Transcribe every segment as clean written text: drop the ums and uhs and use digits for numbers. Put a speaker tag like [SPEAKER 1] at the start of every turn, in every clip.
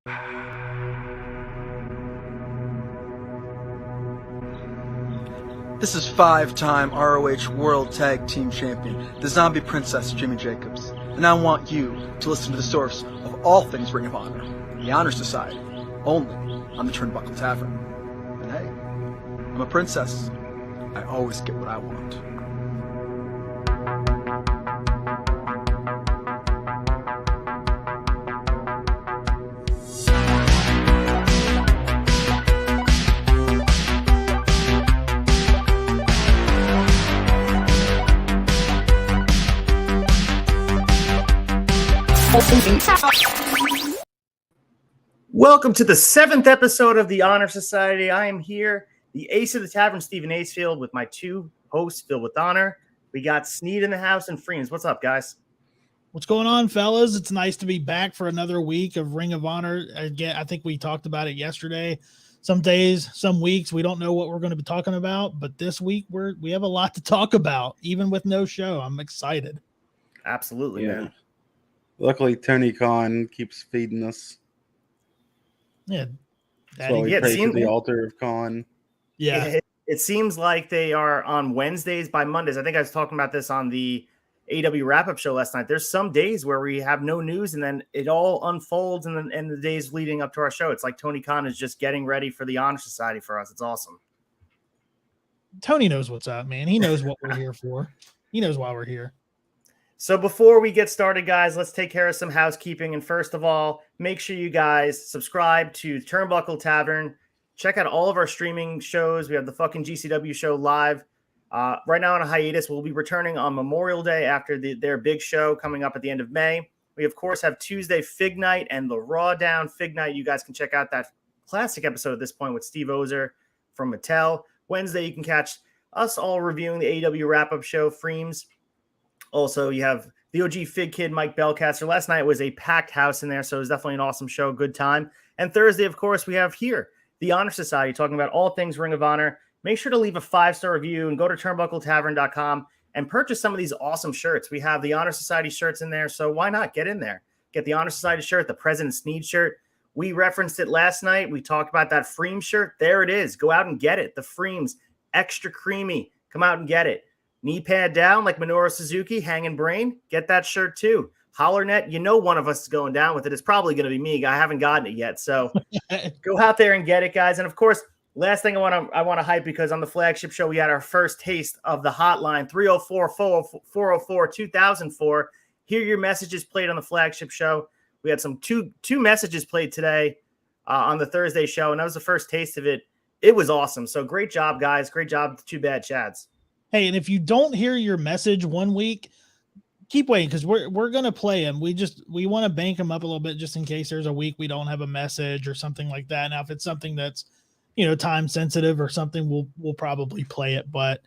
[SPEAKER 1] This is 5-time ROH World Tag Team Champion, the Zombie Princess Jimmy Jacobs, and I want you to listen to the source of all things Ring of Honor, the Honor Society, only on the Turnbuckle Tavern. And hey, I'm a princess. I always get what I want.
[SPEAKER 2] Welcome to the 7th episode of the Honor Society. I am here, the ace of the tavern, Stephen Acefield, with my two hosts filled with honor. We got Sneed in the house and Freens. What's up, guys?
[SPEAKER 3] What's going on, fellas? It's nice to be back for another week of Ring of Honor. Again, I think we talked about it yesterday. Some days, some weeks, we don't know what we're going to be talking about, but this week we have a lot to talk about, even with no show. I'm excited.
[SPEAKER 2] Absolutely, man.
[SPEAKER 4] Luckily, Tony Khan keeps feeding us.
[SPEAKER 3] Yeah.
[SPEAKER 4] So we pray to the altar of Khan.
[SPEAKER 3] Yeah.
[SPEAKER 2] It seems like they are on Wednesdays by Mondays. I think I was talking about this on the AEW wrap-up show last night. There's some days where we have no news, and then it all unfolds in the days leading up to our show. It's like Tony Khan is just getting ready for the Honor Society for us. It's awesome.
[SPEAKER 3] Tony knows what's up, man. He knows what we're here for. He knows why we're here.
[SPEAKER 2] So before we get started, guys, let's take care of some housekeeping. And first of all, make sure you guys subscribe to Turnbuckle Tavern. Check out all of our streaming shows. We have the fucking GCW show live. Right now on a hiatus. We'll be returning on Memorial Day after their big show coming up at the end of May. We, of course, have Tuesday Fig Night and the Raw Down Fig Night. You guys can check out that classic episode at this point with Steve Ozer from Mattel. Wednesday, you can catch us all reviewing the AEW wrap-up show, Freems. Also, you have the OG Fig Kid, Mike Bellcaster. Last night was a packed house in there, so it was definitely an awesome show, good time. And Thursday, of course, we have here the Honor Society, talking about all things Ring of Honor. Make sure to leave a 5-star review and go to turnbuckletavern.com and purchase some of these awesome shirts. We have the Honor Society shirts in there, so why not get in there? Get the Honor Society shirt, the President Sneed shirt. We referenced it last night. We talked about that Freem shirt. There it is. Go out and get it. The Freems, extra creamy. Come out and get it. Knee pad down like Minoru Suzuki, hanging brain. Get that shirt too. Hollernet, you know one of us is going down with it. It's probably going to be me. I haven't gotten it yet. So go out there and get it, guys. And of course, last thing I want to hype, because on the flagship show, we had our first taste of the hotline, 304-404-2004. Hear your messages played on the flagship show. We had two messages played today on the Thursday show, and that was the first taste of it. It was awesome. So great job, guys. Great job. Too bad, Chads.
[SPEAKER 3] Hey, and if you don't hear your message one week, keep waiting, because we're going to play them. We want to bank them up a little bit just in case there's a week we don't have a message or something like that. Now, if it's something that's, time sensitive or something, we'll probably play it. But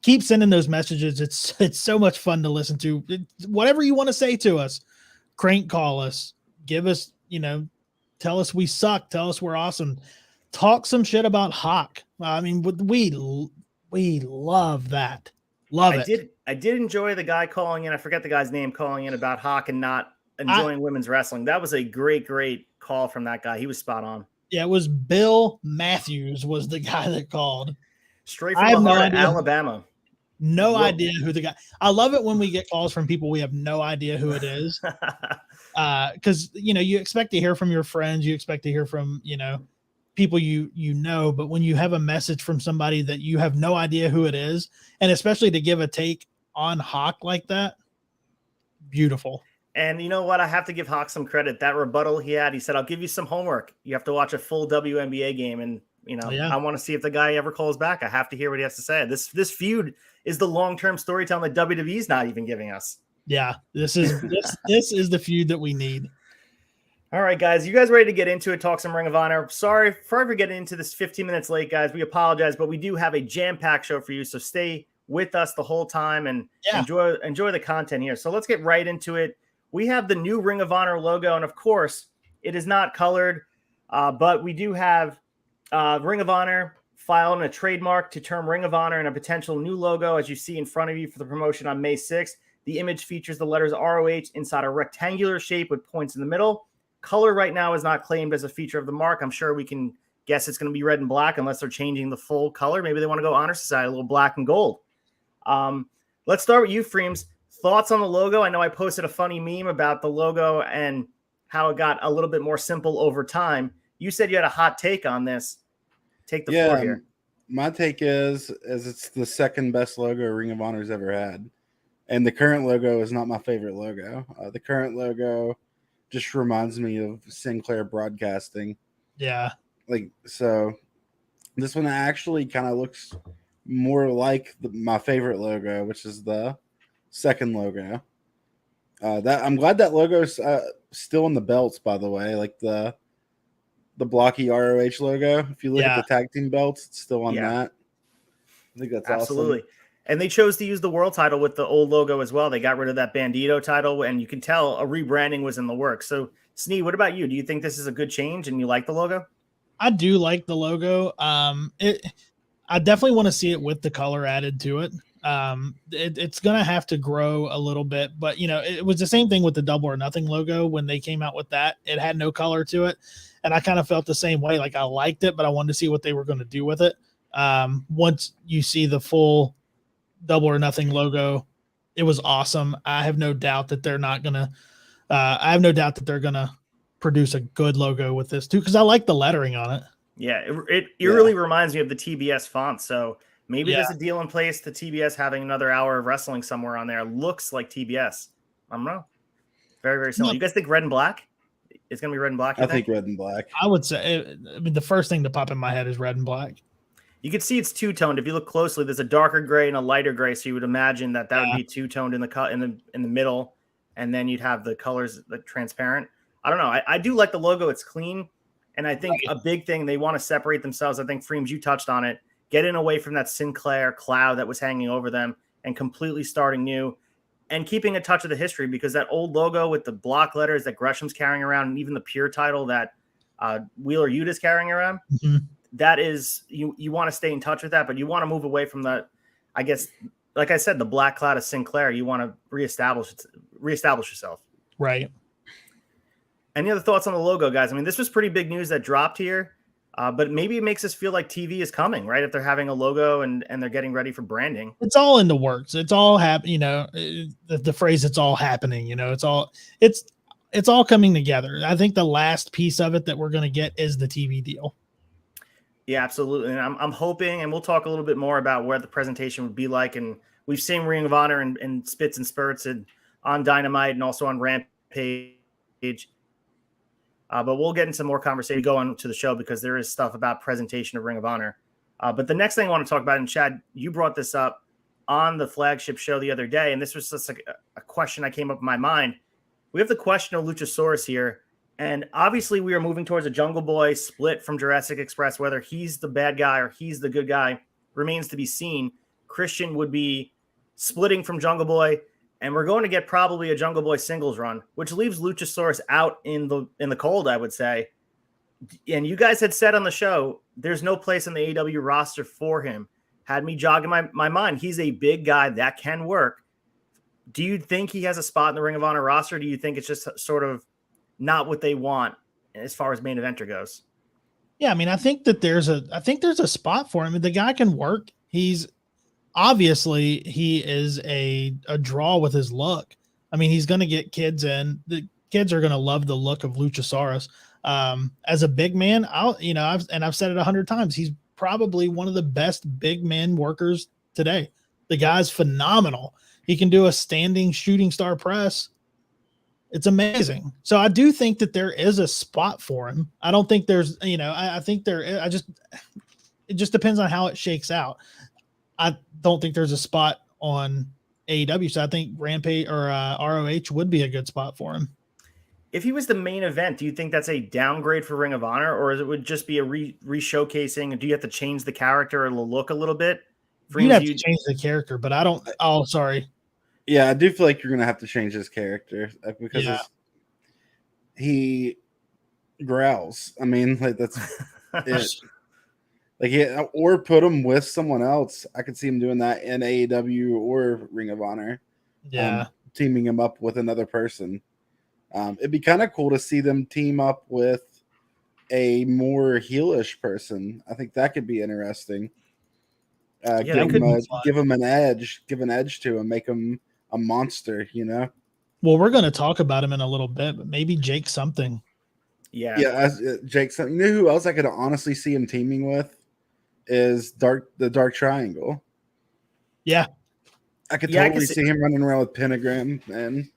[SPEAKER 3] keep sending those messages. It's so much fun to listen to. Whatever you want to say to us, crank call us, give us, tell us we suck, tell us we're awesome, talk some shit about Hawk. I mean, we love that. I did enjoy the guy calling in. I forget the guy's name, calling in about Hawk and not enjoying women's wrestling. That was a great call from that guy. He was spot on. Yeah, it was Bill Matthews was the guy that called.
[SPEAKER 2] Straight from the heart of Alabama.
[SPEAKER 3] No idea who the guy. I love it when we get calls from people we have no idea who it is. Because you expect to hear from your friends, you expect to hear from people but when you have a message from somebody that you have no idea who it is, and especially to give a take on Hawk like that, beautiful.
[SPEAKER 2] And you know what? I have to give Hawk some credit. That rebuttal he had, he said, I'll give you some homework. You have to watch a full WNBA game. And, I want to see if the guy ever calls back. I have to hear what he has to say. This feud is the long-term storytelling that WWE's not even giving us.
[SPEAKER 3] Yeah, this is the feud that we need.
[SPEAKER 2] All right, guys, you guys ready to get into it? Talk some Ring of Honor. Sorry for getting into this 15 minutes late, guys. We apologize, but we do have a jam-packed show for you, so stay with us the whole time and enjoy the content here. So let's get right into it. We have the new Ring of Honor logo, and of course, it is not colored, but we do have Ring of Honor filing a trademark to term Ring of Honor and a potential new logo, as you see in front of you for the promotion on May 6th. The image features the letters ROH inside a rectangular shape with points in the middle. Color right now is not claimed as a feature of the mark. I'm sure we can guess it's going to be red and black unless they're changing the full color. Maybe they want to go Honor Society, a little black and gold. Let's start with you, Freems. Thoughts on the logo? I know I posted a funny meme about the logo and how it got a little bit more simple over time. You said you had a hot take on this. Take the floor here.
[SPEAKER 4] My take is it's the second best logo Ring of Honor's ever had. And the current logo is not my favorite logo. The current logo just reminds me of Sinclair Broadcasting.
[SPEAKER 3] Yeah.
[SPEAKER 4] So this one actually kind of looks more like my favorite logo, which is the second logo. I'm glad that logo's still in the belts, by the way, like the blocky ROH logo. If you look at the tag team belts, it's still on that. I think that's
[SPEAKER 2] absolutely
[SPEAKER 4] awesome.
[SPEAKER 2] And they chose to use the world title with the old logo as well. They got rid of that Bandito title, and you can tell a rebranding was in the works. So, Snee, what about you? Do you think this is a good change and you like the logo?
[SPEAKER 3] I do like the logo. I definitely want to see it with the color added to it. It's going to have to grow a little bit, but it was the same thing with the Double or Nothing logo when they came out with that. It had no color to it, and I kind of felt the same way. Like, I liked it, but I wanted to see what they were going to do with it. Once you see the full Double or Nothing logo, it was awesome. I have no doubt that they're not going to produce a good logo with this too, because I like the lettering on it.
[SPEAKER 2] Yeah, it really reminds me of the TBS font. So maybe there's a deal in place to TBS having another hour of wrestling somewhere on there. Looks like TBS. I don't know. Very, very similar. You guys think red and black? It's going to be red and black?
[SPEAKER 4] I think red and black.
[SPEAKER 3] I would say, the first thing to pop in my head is red and black.
[SPEAKER 2] You can see it's two-toned. If you look closely, there's a darker gray and a lighter gray. So you would imagine that would be two-toned in the middle, and then you'd have the colors like transparent. I don't know. I do like the logo. It's clean. And I think a big thing, they want to separate themselves. I think, Freems, you touched on it. Getting away from that Sinclair cloud that was hanging over them and completely starting new and keeping a touch of the history, because that old logo with the block letters that Gresham's carrying around and even the pure title that Wheeler Yuda's carrying around, that is, you want to stay in touch with that, but you want to move away from that, I guess, like I said, the black cloud of Sinclair. You want to reestablish yourself.
[SPEAKER 3] Right.
[SPEAKER 2] Any other thoughts on the logo, guys? I mean, this was pretty big news that dropped here, but maybe it makes us feel like TV is coming, right? If they're having a logo and they're getting ready for branding.
[SPEAKER 3] It's all in the works. It's all happening. The phrase "it's all happening." It's all coming together. I think the last piece of it that we're going to get is the TV deal. Yeah,
[SPEAKER 2] absolutely. And I'm hoping, and we'll talk a little bit more about where the presentation would be like. And we've seen Ring of Honor and spits and spurts on Dynamite and also on Rampage. But we'll get into more conversation, go on to the show, because there is stuff about presentation of Ring of Honor. But the next thing I want to talk about, and Chad, you brought this up on the flagship show the other day, and this was just like a question that came up in my mind. We have the question of Luchasaurus here, and obviously we are moving towards a Jungle Boy split from Jurassic Express. Whether he's the bad guy or he's the good guy remains to be seen. Christian would be splitting from Jungle Boy, and we're going to get probably a Jungle Boy singles run, which leaves Luchasaurus out in the cold, I would say. And you guys had said on the show, there's no place in the AEW roster for him. Had me jogging my mind. He's a big guy that can work. Do you think he has a spot in the Ring of Honor roster? Or do you think it's just sort of not what they want as far as main eventer goes?
[SPEAKER 3] Yeah, I mean, I think there's a spot for him. The guy can work. Obviously, he is a draw with his look. I mean, he's going to get kids in. The kids are going to love the look of Luchasaurus. As a big man, I've said it 100 times. He's probably one of the best big man workers today. The guy's phenomenal. He can do a standing shooting star press. It's amazing. So I do think that there is a spot for him. I don't think there's, I think it just depends on how it shakes out. I don't think there's a spot on AEW, so I think Rampage or ROH would be a good spot for him.
[SPEAKER 2] If he was the main event, do you think that's a downgrade for Ring of Honor, or it would just be a re-showcasing? Do you have to change the character or the look a little bit?
[SPEAKER 3] You'd have to change the character, but I don't. Oh, sorry.
[SPEAKER 4] Yeah, I do feel like you're going to have to change his character because he growls. I mean, like that's it. Like, or put him with someone else. I could see him doing that in AEW or Ring of Honor.
[SPEAKER 3] Yeah,
[SPEAKER 4] teaming him up with another person. It'd be kind of cool to see them team up with a more heelish person. I think that could be interesting. Give him an edge to him, make him a monster, you know?
[SPEAKER 3] Well, we're going to talk about him in a little bit, but maybe Jake something.
[SPEAKER 4] Yeah. Jake something. You know who else I could honestly see him teaming with is the Dark Triangle.
[SPEAKER 3] Yeah.
[SPEAKER 4] I could totally see him running around with Pentagram and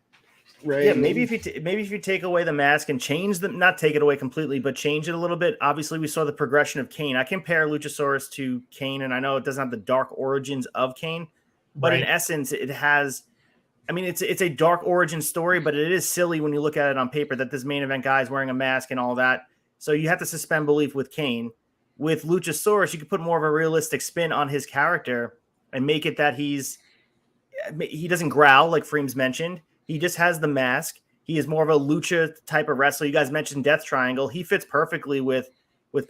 [SPEAKER 4] Ray.
[SPEAKER 2] Yeah, maybe if you take away the mask and change them, not take it away completely, but change it a little bit. Obviously, we saw the progression of Kane. I compare Luchasaurus to Kane, and I know it doesn't have the dark origins of Kane, but in essence, it has. I mean, it's a dark origin story, but it is silly when you look at it on paper that this main event guy is wearing a mask and all that. So you have to suspend belief with Kane. With Luchasaurus, you could put more of a realistic spin on his character and make it that he doesn't growl like Freems mentioned. He just has the mask. He is more of a lucha type of wrestler. You guys mentioned Death Triangle. He fits perfectly with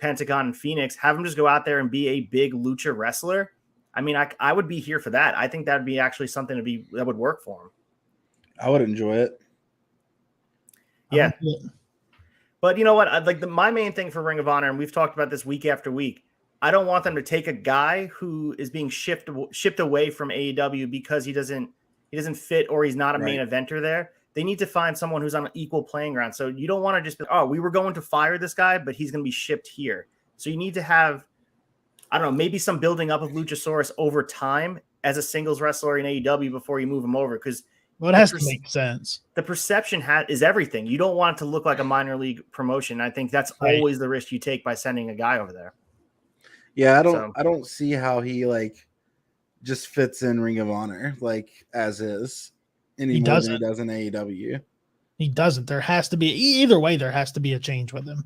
[SPEAKER 2] Pentagon and Phoenix. Have him just go out there and be a big lucha wrestler. I mean, I would be here for that. I think that would be actually something that would work for him.
[SPEAKER 4] I would enjoy it.
[SPEAKER 2] Yeah. But you know what? My main thing for Ring of Honor, and we've talked about this week after week, I don't want them to take a guy who is being shipped away from AEW because he doesn't fit or he's not a main eventer there. They need to find someone who's on an equal playing ground. So you don't want to just be, we were going to fire this guy, but he's going to be shipped here. So you need to have, I don't know, maybe some building up of Luchasaurus over time as a singles wrestler in AEW before you move him over. Because
[SPEAKER 3] it has to make sense.
[SPEAKER 2] The perception is everything. You don't want it to look like a minor league promotion. I think that's always the risk you take by sending a guy over there.
[SPEAKER 4] Yeah, I don't see how he just fits in Ring of Honor as is any more than he does in AEW.
[SPEAKER 3] He doesn't. There has to be either way. There has to be a change with him.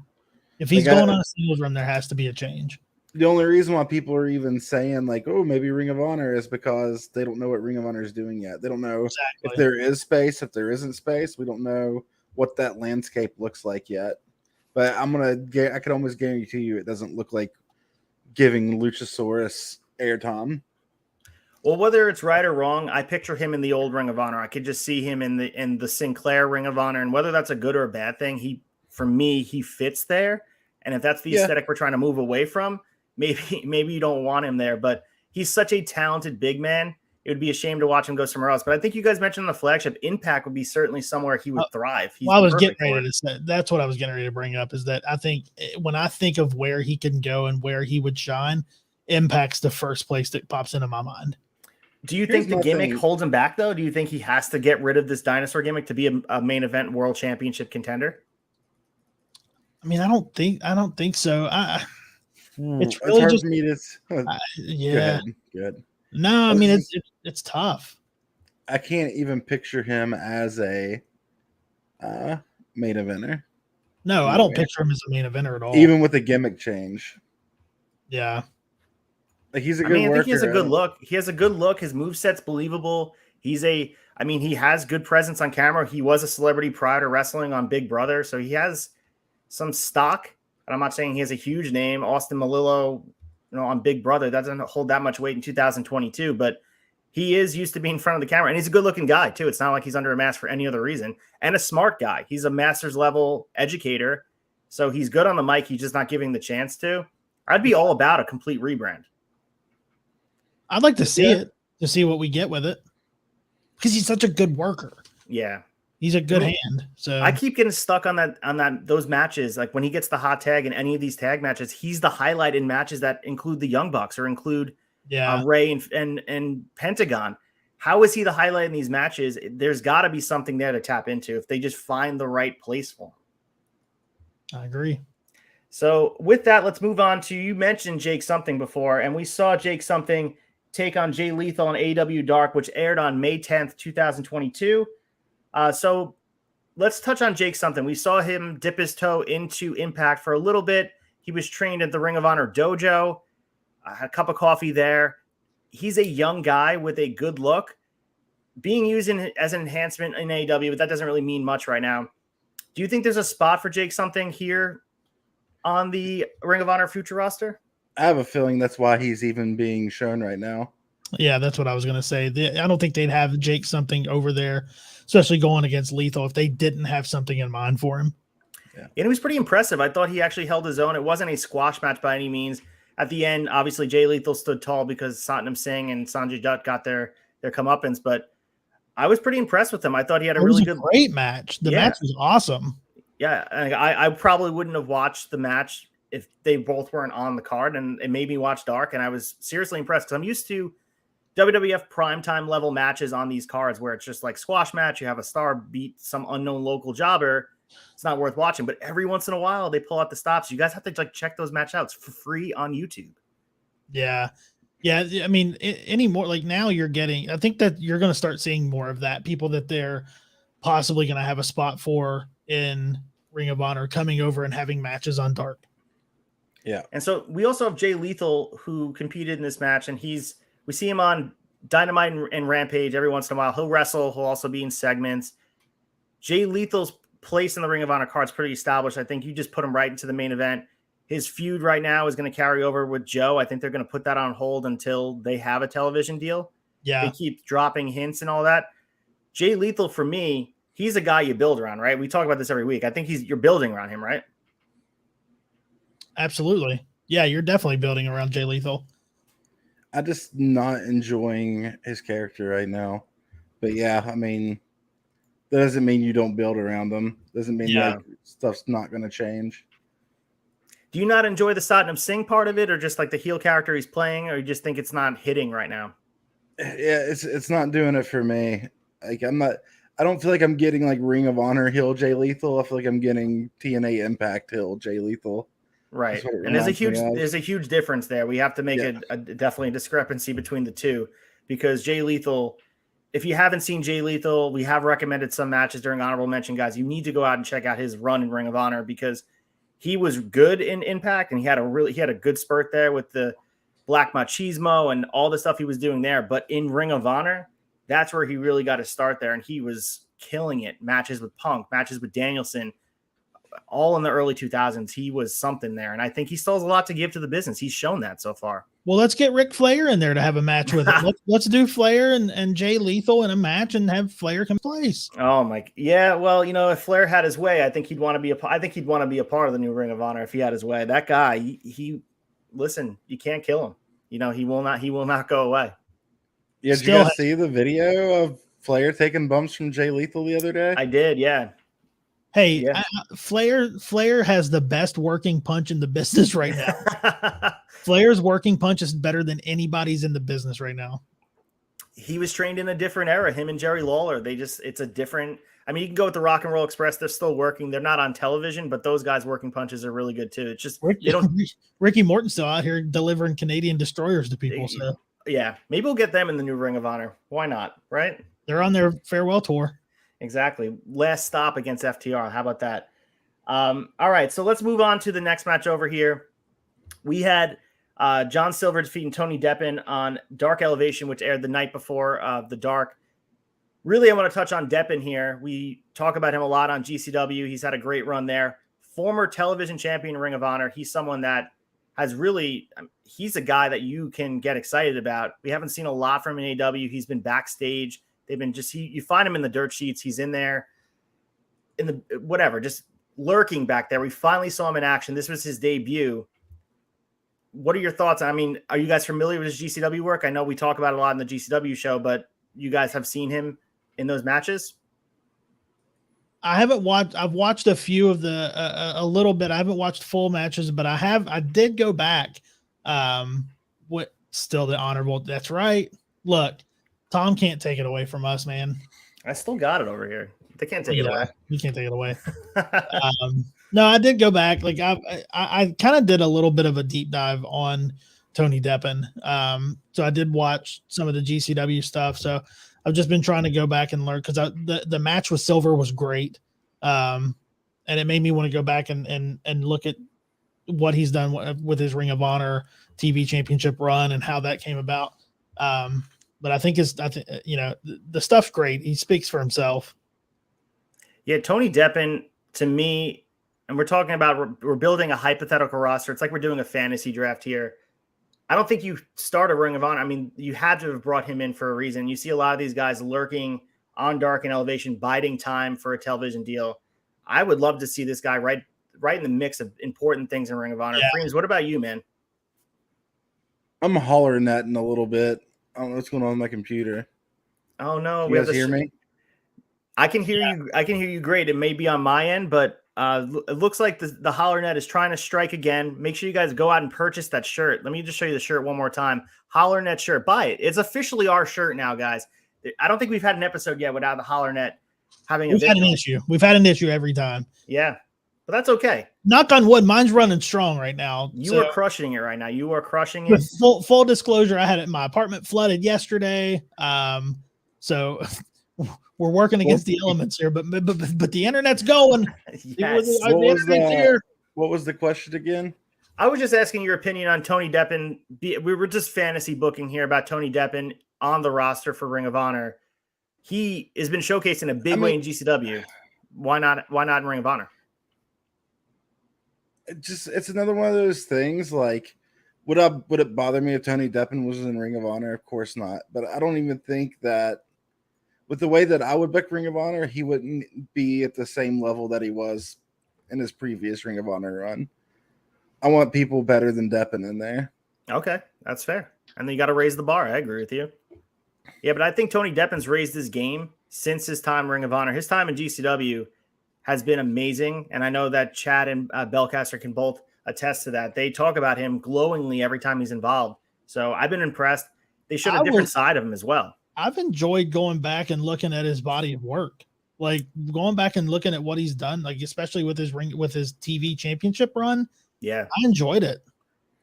[SPEAKER 3] If he's going on a singles run, there has to be a change.
[SPEAKER 4] The only reason why people are even saying maybe Ring of Honor is because they don't know what Ring of Honor is doing yet. They don't know if there is space, if there isn't space. We don't know what that landscape looks like yet. But I could almost guarantee you it doesn't look like giving Luchasaurus airtime.
[SPEAKER 2] Well, whether it's right or wrong, I picture him in the old Ring of Honor. I could just see him in the Sinclair Ring of Honor, and whether that's a good or a bad thing, for me he fits there. And if that's the aesthetic we're trying to move away from, maybe you don't want him there. But he's such a talented big man. It would be a shame to watch him go somewhere else. But I think you guys mentioned on the flagship, Impact would be certainly somewhere he would thrive.
[SPEAKER 3] I was getting ready to say that's what I was getting ready to bring up. Is that I think when I think of where he can go and where he would shine, Impact's the first place that pops into my mind.
[SPEAKER 2] Do you think the gimmick holds him back, though? Do you think he has to get rid of this dinosaur gimmick to be a main event world championship contender?
[SPEAKER 3] I mean, I don't think so.
[SPEAKER 4] It's really hard for me to.
[SPEAKER 3] Yeah.
[SPEAKER 4] Good.
[SPEAKER 3] No, I mean it's tough.
[SPEAKER 4] I can't even picture him as a main eventer.
[SPEAKER 3] No, I don't picture him as a main eventer at all.
[SPEAKER 4] Even with a gimmick change.
[SPEAKER 3] Yeah.
[SPEAKER 4] He's a good worker.
[SPEAKER 2] I think he has a good look. He has a good look. His moveset's believable. He has good presence on camera. He was a celebrity prior to wrestling on Big Brother, so he has some stock. And I'm not saying he has a huge name. Austin Malillo, on Big Brother, that doesn't hold that much weight in 2022, but he is used to being in front of the camera, and he's a good-looking guy too. It's not like he's under a mask for any other reason, and a smart guy. He's a master's level educator, so he's good on the mic. He's just not giving the chance to. I'd be all about a complete rebrand.
[SPEAKER 3] I'd like to see it, to see what we get with it, because he's such a good worker.
[SPEAKER 2] Yeah.
[SPEAKER 3] He's a good hand. So
[SPEAKER 2] I keep getting stuck on those matches. Like when he gets the hot tag in any of these tag matches, he's the highlight in matches that include the Young Bucks or include Ray and Pentagon. How is he the highlight in these matches? There's got to be something there to tap into if they just find the right place for him.
[SPEAKER 3] I agree.
[SPEAKER 2] So with that, let's move on to, you mentioned Jake Something before, and we saw Jake Something take on Jay Lethal on AEW Dark, which aired on May 10th, 2022. So let's touch on Jake Something. We saw him dip his toe into Impact for a little bit. He was trained at the Ring of Honor dojo. Had a cup of coffee there. He's a young guy with a good look. Being used as an enhancement in AEW, but that doesn't really mean much right now. Do you think there's a spot for Jake Something here on the Ring of Honor future roster?
[SPEAKER 4] I have a feeling that's why he's even being shown right now.
[SPEAKER 3] Yeah, that's what I was going to say. I don't think they'd have Jake something over there, especially going against Lethal, if they didn't have something in mind for him.
[SPEAKER 2] Yeah. And it was pretty impressive. I thought he actually held his own. It wasn't a squash match by any means. At the end, obviously, Jay Lethal stood tall because Satnam Singh and Sanjay Dutt got their comeuppance, but I was pretty impressed with him. I thought he had a really good,
[SPEAKER 3] great match. The match was awesome.
[SPEAKER 2] Yeah, I probably wouldn't have watched the match if they both weren't on the card, and it made me watch Dark, and I was seriously impressed because I'm used to WWF primetime level matches on these cards where it's just like squash match. You have a star beat some unknown local jobber. It's not worth watching, but every once in a while they pull out the stops. You guys have to like check those match outs for free on YouTube.
[SPEAKER 3] Yeah. Yeah. I mean, anymore, like now you're getting, I think that you're going to start seeing more of that. People that they're possibly going to have a spot for in Ring of Honor coming over and having matches on Dark.
[SPEAKER 4] Yeah.
[SPEAKER 2] And so we also have Jay Lethal who competed in this match, and we see him on Dynamite and Rampage every once in a while. He'll wrestle. He'll also be in segments. Jay Lethal's place in the Ring of Honor card is pretty established. I think you just put him right into the main event. His feud right now is going to carry over with Joe. I think they're going to put that on hold until they have a television deal.
[SPEAKER 3] Yeah.
[SPEAKER 2] They keep dropping hints and all that. Jay Lethal, for me, he's a guy you build around, right? We talk about this every week. I think you're building around him, right?
[SPEAKER 3] Absolutely. Yeah, you're definitely building around Jay Lethal.
[SPEAKER 4] I'm just not enjoying his character right now. But yeah, I mean, that doesn't mean you don't build around them. Doesn't mean like stuff's not going to change.
[SPEAKER 2] Do you not enjoy the Satnam Singh part of it, or just like the heel character he's playing, or you just think it's not hitting right now?
[SPEAKER 4] Yeah, it's not doing it for me. Like I don't feel like I'm getting like Ring of Honor heel Jay Lethal. I feel like I'm getting TNA Impact heel Jay Lethal.
[SPEAKER 2] Right. And there's a huge difference there. We have to make definitely a discrepancy between the two, because Jay Lethal, if you haven't seen Jay Lethal, we have recommended some matches during honorable mention, guys. You need to go out and check out his run in Ring of Honor, because he was good in Impact, and he had a good spurt there with the Black Machismo and all the stuff he was doing there. But in Ring of Honor, that's where he really got to start there, and he was killing it. Matches with Punk, matches with Danielson, all in the early 2000s. He was something there, and I think he still has a lot to give to the business. He's shown that so far.
[SPEAKER 3] Well, let's get Ric Flair in there to have a match with him. Let's do Flair and Jay Lethal in a match and have Flair come place.
[SPEAKER 2] Oh my, yeah. Well, if Flair had his way, I think he'd want to be a part of the new Ring of Honor if he had his way. That guy, he listen, you can't kill him. He will not go away.
[SPEAKER 4] Yeah, did you guys see the video of Flair taking bumps from Jay Lethal the other day?
[SPEAKER 2] I did, yeah.
[SPEAKER 3] Hey, yeah. Flair has the best working punch in the business right now. Flair's working punch is better than anybody's in the business right now.
[SPEAKER 2] He was trained in a different era. Him and Jerry Lawler, it's a different. I mean, you can go with the Rock and Roll Express. They're still working. They're not on television, but those guys' working punches are really good too. It's just
[SPEAKER 3] Ricky Morton's still out here delivering Canadian destroyers to people. So
[SPEAKER 2] yeah, maybe we'll get them in the new Ring of Honor. Why not? Right?
[SPEAKER 3] They're on their farewell tour.
[SPEAKER 2] Exactly. Last stop against FTR. How about that? All right. So let's move on to the next match over here. We had John Silver defeating Tony Deppen on Dark Elevation, which aired the night before the Dark. Really, I want to touch on Deppen here. We talk about him a lot on GCW. He's had a great run there. Former television champion in Ring of Honor. He's someone that has really, he's a guy that you can get excited about. We haven't seen a lot from him in AEW. He's been backstage. They've been you find him in the dirt sheets. He's in there in the whatever, just lurking back there. We finally saw him in action. This was his debut. What are your thoughts? I mean, are you guys familiar with his GCW work? I know we talk about it a lot in the GCW show, but you guys have seen him in those matches?
[SPEAKER 3] I haven't watched. I've watched a few of the a little bit. I haven't watched full matches, but I did go back. What still the honorable? That's right. Look, Tom can't take it away from us, man.
[SPEAKER 2] I still got it over here. They can't take it away.
[SPEAKER 3] You can't take it away. No, I did go back. Like I kind of did a little bit of a deep dive on Tony Deppen. So I did watch some of the GCW stuff. So I've just been trying to go back and learn, because the match with Silver was great. And it made me want to go back and look at what he's done with his Ring of Honor TV Championship run and how that came about. But I think the stuff's great. He speaks for himself.
[SPEAKER 2] Yeah, Tony Deppen, to me, and we're talking about we're building a hypothetical roster. It's like we're doing a fantasy draft here. I don't think you start a Ring of Honor. I mean, you had to have brought him in for a reason. You see a lot of these guys lurking on Dark and Elevation, biding time for a television deal. I would love to see this guy right in the mix of important things in Ring of Honor.
[SPEAKER 3] Yeah.
[SPEAKER 2] Freems, what about you, man?
[SPEAKER 4] I'm hollering that in a little bit. I don't know what's going on with my computer.
[SPEAKER 2] Oh no,
[SPEAKER 4] You guys hear me?
[SPEAKER 2] I can hear you. I can hear you great. It may be on my end, but it looks like the Holler Net is trying to strike again. Make sure you guys go out and purchase that shirt. Let me just show you the shirt one more time. Holler Net shirt. Buy it. It's officially our shirt now, guys. I don't think we've had an episode yet without the Holler Net having
[SPEAKER 3] We've had an issue. We've had an issue every time.
[SPEAKER 2] Yeah, but that's okay.
[SPEAKER 3] Knock on wood, mine's running strong right now.
[SPEAKER 2] You are crushing it right now. You are crushing it.
[SPEAKER 3] Full disclosure, I had my apartment flooded yesterday. So we're working against the elements here, but the internet's going.
[SPEAKER 2] Yes.
[SPEAKER 4] What was the question again?
[SPEAKER 2] I was just asking your opinion on Tony Deppen. We were just fantasy booking here about Tony Deppen on the roster for Ring of Honor. He has been showcased in a big way in GCW. Why not in Ring of Honor?
[SPEAKER 4] It's another one of those things. Like, would it bother me if Tony Deppen was in Ring of Honor? Of course not. But I don't even think that with the way that I would book Ring of Honor, he wouldn't be at the same level that he was in his previous Ring of Honor run. I want people better than Deppen in there.
[SPEAKER 2] Okay, that's fair. And then you got to raise the bar. I agree with you. Yeah, but I think Tony Deppen's raised his game since his time in Ring of Honor. His time in GCW has been amazing. And I know that Chad and Bellcaster can both attest to that. They talk about him glowingly every time he's involved. So I've been impressed. They showed a different side of him as well.
[SPEAKER 3] I've enjoyed going back and looking at his body of work, like going back and looking at what he's done, like especially with his TV championship run.
[SPEAKER 2] Yeah,
[SPEAKER 3] I enjoyed it.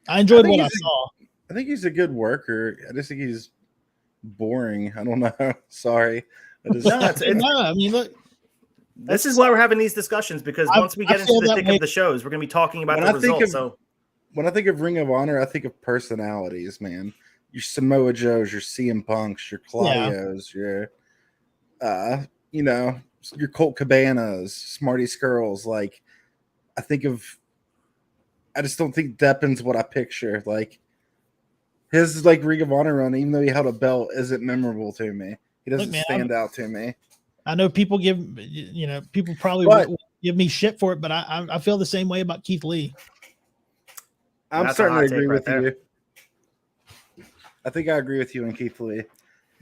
[SPEAKER 3] I enjoyed what I saw.
[SPEAKER 4] I think he's a good worker. I just think he's boring. I don't know. Sorry.
[SPEAKER 3] I mean, look.
[SPEAKER 2] This is why we're having these discussions, because once we get into the thick of the shows, we're going to be talking about the results.
[SPEAKER 4] When I think of Ring of Honor, I think of personalities, man. Your Samoa Joes, your CM Punks, your Claudios, your your Colt Cabanas, Smarty Skirls. Like, I just don't think Deppen's what I picture. Like, his Ring of Honor run, even though he held a belt, isn't memorable to me. He doesn't stand out to me.
[SPEAKER 3] I know people probably give me shit for it, but I feel the same way about Keith Lee.
[SPEAKER 4] I'm starting to agree with you. I think I agree with you on Keith Lee.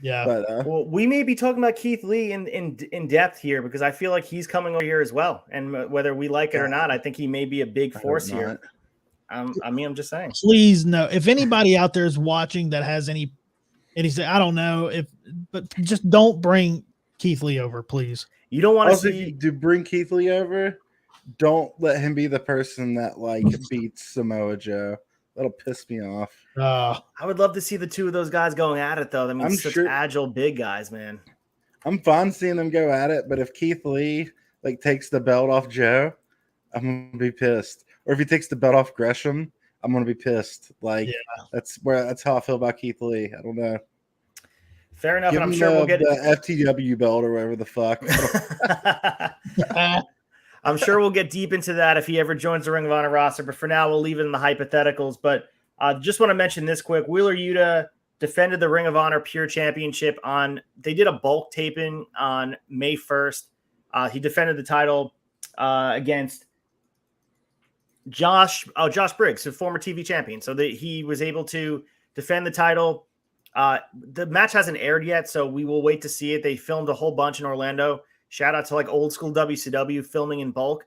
[SPEAKER 3] Yeah.
[SPEAKER 4] But
[SPEAKER 2] well, we may be talking about Keith Lee in depth here, because I feel like he's coming over here as well. And whether we like it or not, I think he may be a big force here. I'm just saying.
[SPEAKER 3] Please no. If anybody out there is watching that has any say, I don't know but just don't bring Keith Lee over, please.
[SPEAKER 2] You don't want to
[SPEAKER 4] bring Keith Lee over. Don't let him be the person that beats Samoa Joe. That'll piss me off.
[SPEAKER 2] I would love to see the two of those guys going at it, though. I mean, such agile, big guys, man.
[SPEAKER 4] I'm fine seeing them go at it, but if Keith Lee takes the belt off Joe, I'm gonna be pissed. Or if he takes the belt off Gresham, I'm gonna be pissed. That's how I feel about Keith Lee. I don't know.
[SPEAKER 2] Fair enough. I'm sure we'll get
[SPEAKER 4] the FTW belt or whatever the fuck.
[SPEAKER 2] I'm sure we'll get deep into that if he ever joins the Ring of Honor roster. But for now, we'll leave it in the hypotheticals. But just want to mention this quick. Wheeler Yuta defended the Ring of Honor Pure Championship they did a bulk taping on May 1st. He defended the title against Josh Briggs, a former TV champion. So he was able to defend the title. The match hasn't aired yet, so we will wait to see it. They filmed a whole bunch in Orlando. Shout out to old school WCW filming in bulk.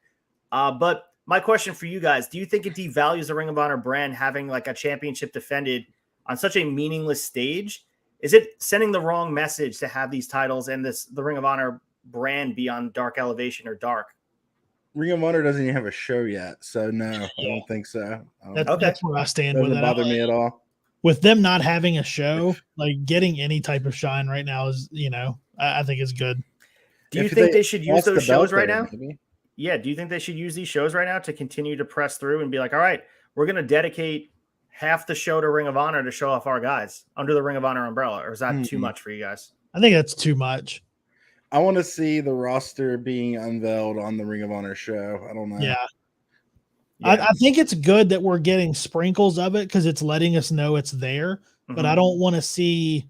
[SPEAKER 2] But my question for you guys, do you think it devalues the Ring of Honor brand having a championship defended on such a meaningless stage? Is it sending the wrong message to have these titles and the Ring of Honor brand be on Dark Elevation or Dark?
[SPEAKER 4] Ring of Honor doesn't even have a show yet, so no, I don't think so.
[SPEAKER 3] That's where I stand with it.
[SPEAKER 4] Doesn't bother me at all.
[SPEAKER 3] With them not having a show, getting any type of shine right now is, I think is good.
[SPEAKER 2] Do you think they should use those shows right now? Maybe. Yeah. Do you think they should use these shows right now to continue to press through and be like, all right, we're going to dedicate half the show to Ring of Honor to show off our guys under the Ring of Honor umbrella? Or is that too much for you guys?
[SPEAKER 3] I think that's too much.
[SPEAKER 4] I want to see the roster being unveiled on the Ring of Honor show. I don't know.
[SPEAKER 3] Yeah. I think it's good that we're getting sprinkles of it because it's letting us know it's there. But I don't want to see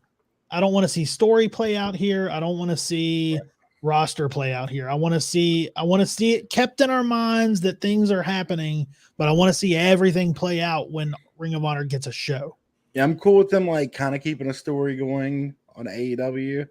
[SPEAKER 3] story play out here. I don't want to see roster play out here. I want to see it kept in our minds that things are happening, but I want to see everything play out when Ring of Honor gets a show.
[SPEAKER 4] Yeah, I'm cool with them like kind of keeping a story going on AEW.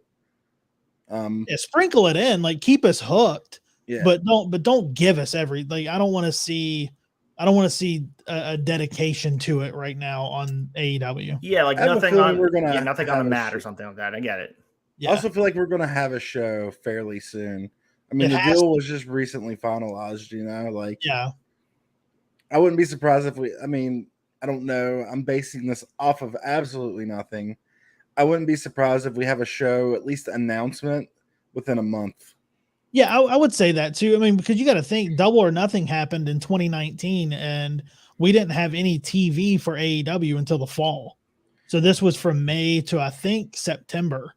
[SPEAKER 3] Sprinkle it in, like keep us hooked.
[SPEAKER 4] Yeah.
[SPEAKER 3] But don't give us I don't want to see a dedication to it right now on AEW.
[SPEAKER 2] Yeah, like nothing on nothing on the mat
[SPEAKER 4] or
[SPEAKER 2] something like that. I get it.
[SPEAKER 3] Yeah.
[SPEAKER 4] I also feel like we're gonna have a show fairly soon. I mean, the deal was just recently finalized, like I wouldn't be surprised if I don't know. I'm basing this off of absolutely nothing. I wouldn't be surprised if we have a show, at least announcement, within a month.
[SPEAKER 3] Yeah, I would say that too. I mean, because you got to think Double or Nothing happened in 2019 and we didn't have any TV for AEW until the fall. So this was from May to, I think, September.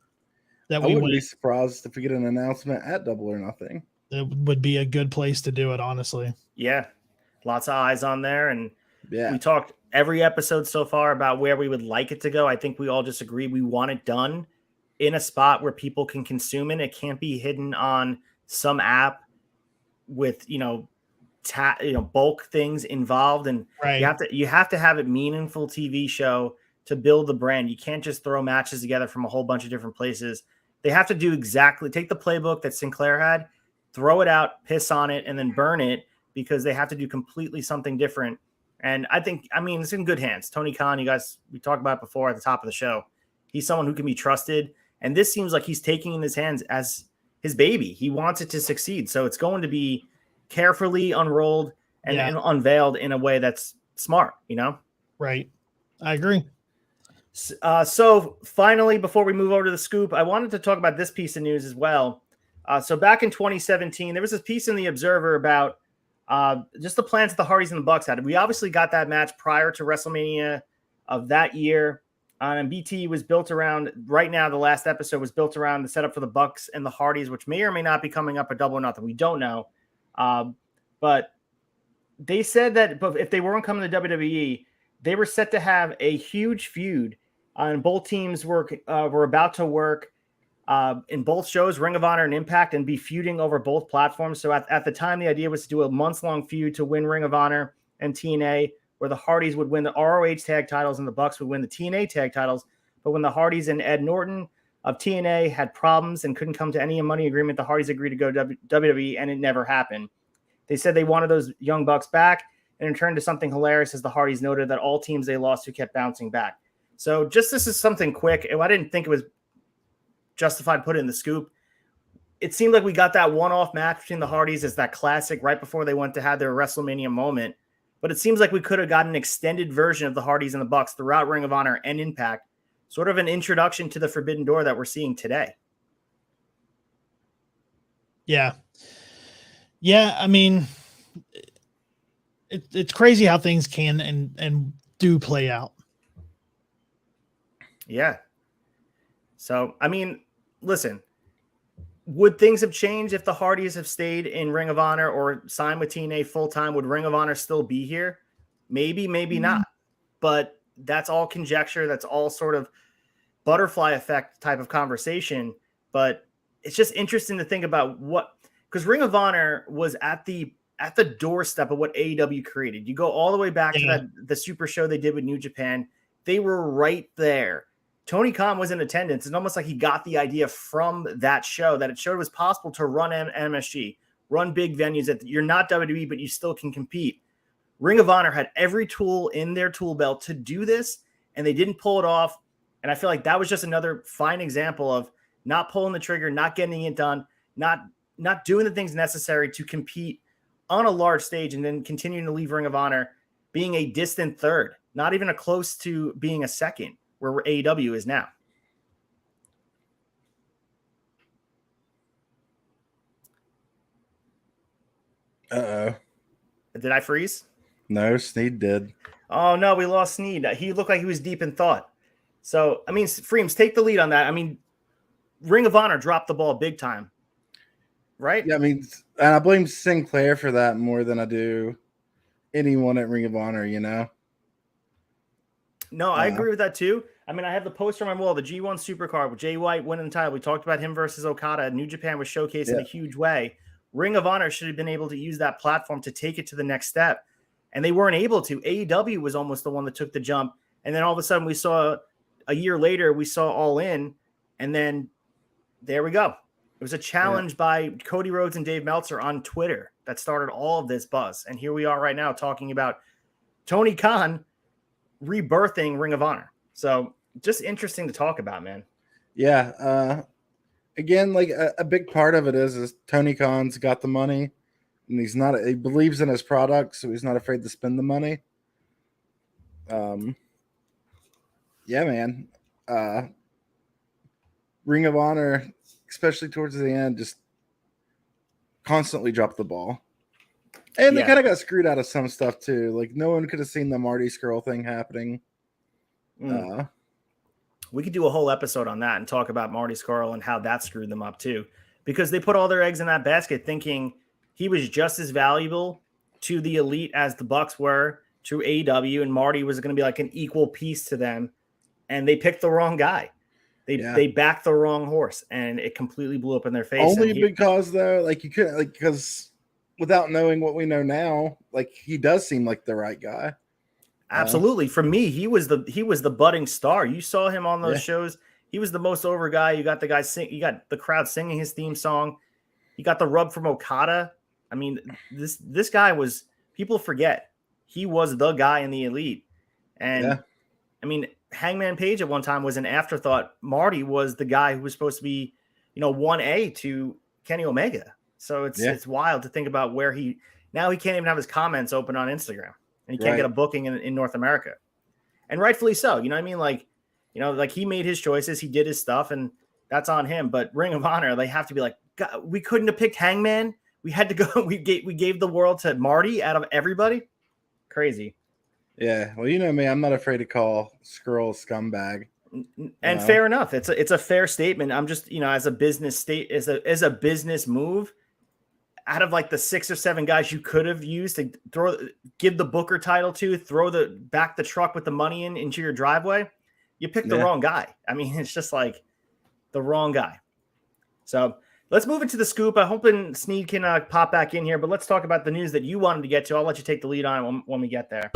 [SPEAKER 4] I wouldn't be surprised if we get an announcement at Double or Nothing.
[SPEAKER 3] It would be a good place to do it, honestly.
[SPEAKER 2] Yeah. Lots of eyes on there. And
[SPEAKER 4] yeah,
[SPEAKER 2] we talked every episode so far about where we would like it to go. I think we all just agree we want it done in a spot where people can consume it. It can't be hidden on some app with bulk things involved, and you have to have a meaningful TV show to build the brand. You can't just throw matches together from a whole bunch of different places. They have to take the playbook that Sinclair had, throw it out, piss on it, and then burn it, because they have to do completely something different. And it's in good hands. Tony Khan, we talked about it before at the top of the show. He's someone who can be trusted, and this seems like he's taking in his hands as his baby. He wants it to succeed. So it's going to be carefully unrolled and unveiled in a way that's smart,
[SPEAKER 3] Right. I agree.
[SPEAKER 2] So finally, before we move over to the scoop, I wanted to talk about this piece of news as well. So back in 2017, there was this piece in the Observer about just the plans that the Hardys and the Bucks had. We obviously got that match prior to WrestleMania of that year. And BT was built around, right now, the last episode was built around the setup for the Bucks and the Hardys, which may or may not be coming up at Double or Nothing. We don't know. But they said that if they weren't coming to WWE, they were set to have a huge feud. And both teams were about to work in both shows, Ring of Honor and Impact, and be feuding over both platforms. So at the time, the idea was to do a months-long feud to win Ring of Honor and TNA, where the Hardys would win the ROH tag titles and the Bucks would win the TNA tag titles. But when the Hardys and Ed Norton of TNA had problems and couldn't come to any money agreement, the Hardys agreed to go to WWE, and it never happened. They said they wanted those young Bucks back, and it turned to something hilarious as the Hardys noted that all teams they lost to kept bouncing back. So this is something quick. I didn't think it was justified put it in the scoop. It seemed like we got that one-off match between the Hardys as that classic right before they went to have their WrestleMania moment. But it seems like we could have gotten an extended version of the Hardys and the Bucks throughout Ring of Honor and Impact, sort of an introduction to the Forbidden Door that we're seeing today.
[SPEAKER 3] Yeah. Yeah, I mean, it's crazy how things can and do play out.
[SPEAKER 2] Yeah. So, listen, would things have changed if the Hardys have stayed in Ring of Honor or signed with TNA full-time? Would Ring of Honor still be here? Maybe, maybe not. But that's all conjecture. That's all sort of butterfly effect type of conversation. But it's just interesting to think about because Ring of Honor was at the doorstep of what AEW created. You go all the way back to the super show they did with New Japan. They were right there. Tony Khan was in attendance. It's almost like he got the idea from that show, that it showed it was possible to run MSG, run big venues that you're not WWE, but you still can compete. Ring of Honor had every tool in their tool belt to do this, and they didn't pull it off. And I feel like that was just another fine example of not pulling the trigger, not getting it done, not doing the things necessary to compete on a large stage, and then continuing to leave Ring of Honor being a distant third, not even a close to being a second, where AEW is now.
[SPEAKER 4] Uh-oh.
[SPEAKER 2] Did I freeze?
[SPEAKER 4] No, Sneed did.
[SPEAKER 2] Oh, no, we lost Sneed. He looked like he was deep in thought. So, Freems, take the lead on that. Ring of Honor dropped the ball big time, right?
[SPEAKER 4] Yeah, and I blame Sinclair for that more than I do anyone at Ring of Honor, you know?
[SPEAKER 2] No, I agree with that too. I mean, I have the poster on my wall, the G1 Supercard with Jay White winning the title. We talked about him versus Okada. New Japan was showcased in a huge way. Ring of Honor should have been able to use that platform to take it to the next step, and they weren't able to. AEW was almost the one that took the jump, and then all of a sudden we saw a year later, we saw All In, and then there we go. It was a challenge by Cody Rhodes and Dave Meltzer on Twitter that started all of this buzz, and here we are right now talking about Tony Khan rebirthing Ring of Honor. So just interesting to talk about, man.
[SPEAKER 4] Yeah. Again, like a big part of it is Tony Khan's got the money, and he believes in his product, so he's not afraid to spend the money. Yeah, man. Ring of Honor, especially towards the end, just constantly dropped the ball. And they kind of got screwed out of some stuff too. Like no one could have seen the Marty Scurll thing happening.
[SPEAKER 2] We could do a whole episode on that and talk about Marty Scurll and how that screwed them up too, because they put all their eggs in that basket thinking he was just as valuable to the elite as the Bucks were to AEW, and Marty was going to be like an equal piece to them. And they picked the wrong guy. They backed the wrong horse, and it completely blew up in their face.
[SPEAKER 4] Only because though, like you couldn't, like, because without knowing what we know now, like he does seem like the right guy.
[SPEAKER 2] Absolutely. For me, he was the budding star. You saw him on those shows. He was the most over guy. You got the guy you got the crowd singing his theme song. You got the rub from Okada. I mean, this guy was, people forget, he was the guy in the elite. And I mean, Hangman Page at one time was an afterthought. Marty was the guy who was supposed to be, 1A to Kenny Omega. So it's wild to think about where he can't even have his comments open on Instagram, and he can't get a booking in North America, and rightfully so. You know what I mean? Like he made his choices, he did his stuff, and that's on him. But Ring of Honor, they have to be like, God, we couldn't have picked Hangman. We had to go. We gave the world to Marty out of everybody. Crazy.
[SPEAKER 4] Yeah. Well, you know me, I'm not afraid to call Scurll a scumbag.
[SPEAKER 2] And fair enough. It's a fair statement. I'm just, as a business as a business move, out of like the 6 or 7 guys you could have used to give the Booker title to, back the truck with the money into your driveway, you picked the wrong guy. I mean, it's just like the wrong guy. So let's move into the scoop. I'm hoping Sneed can pop back in here, but let's talk about the news that you wanted to get to. I'll let you take the lead on it when we get there.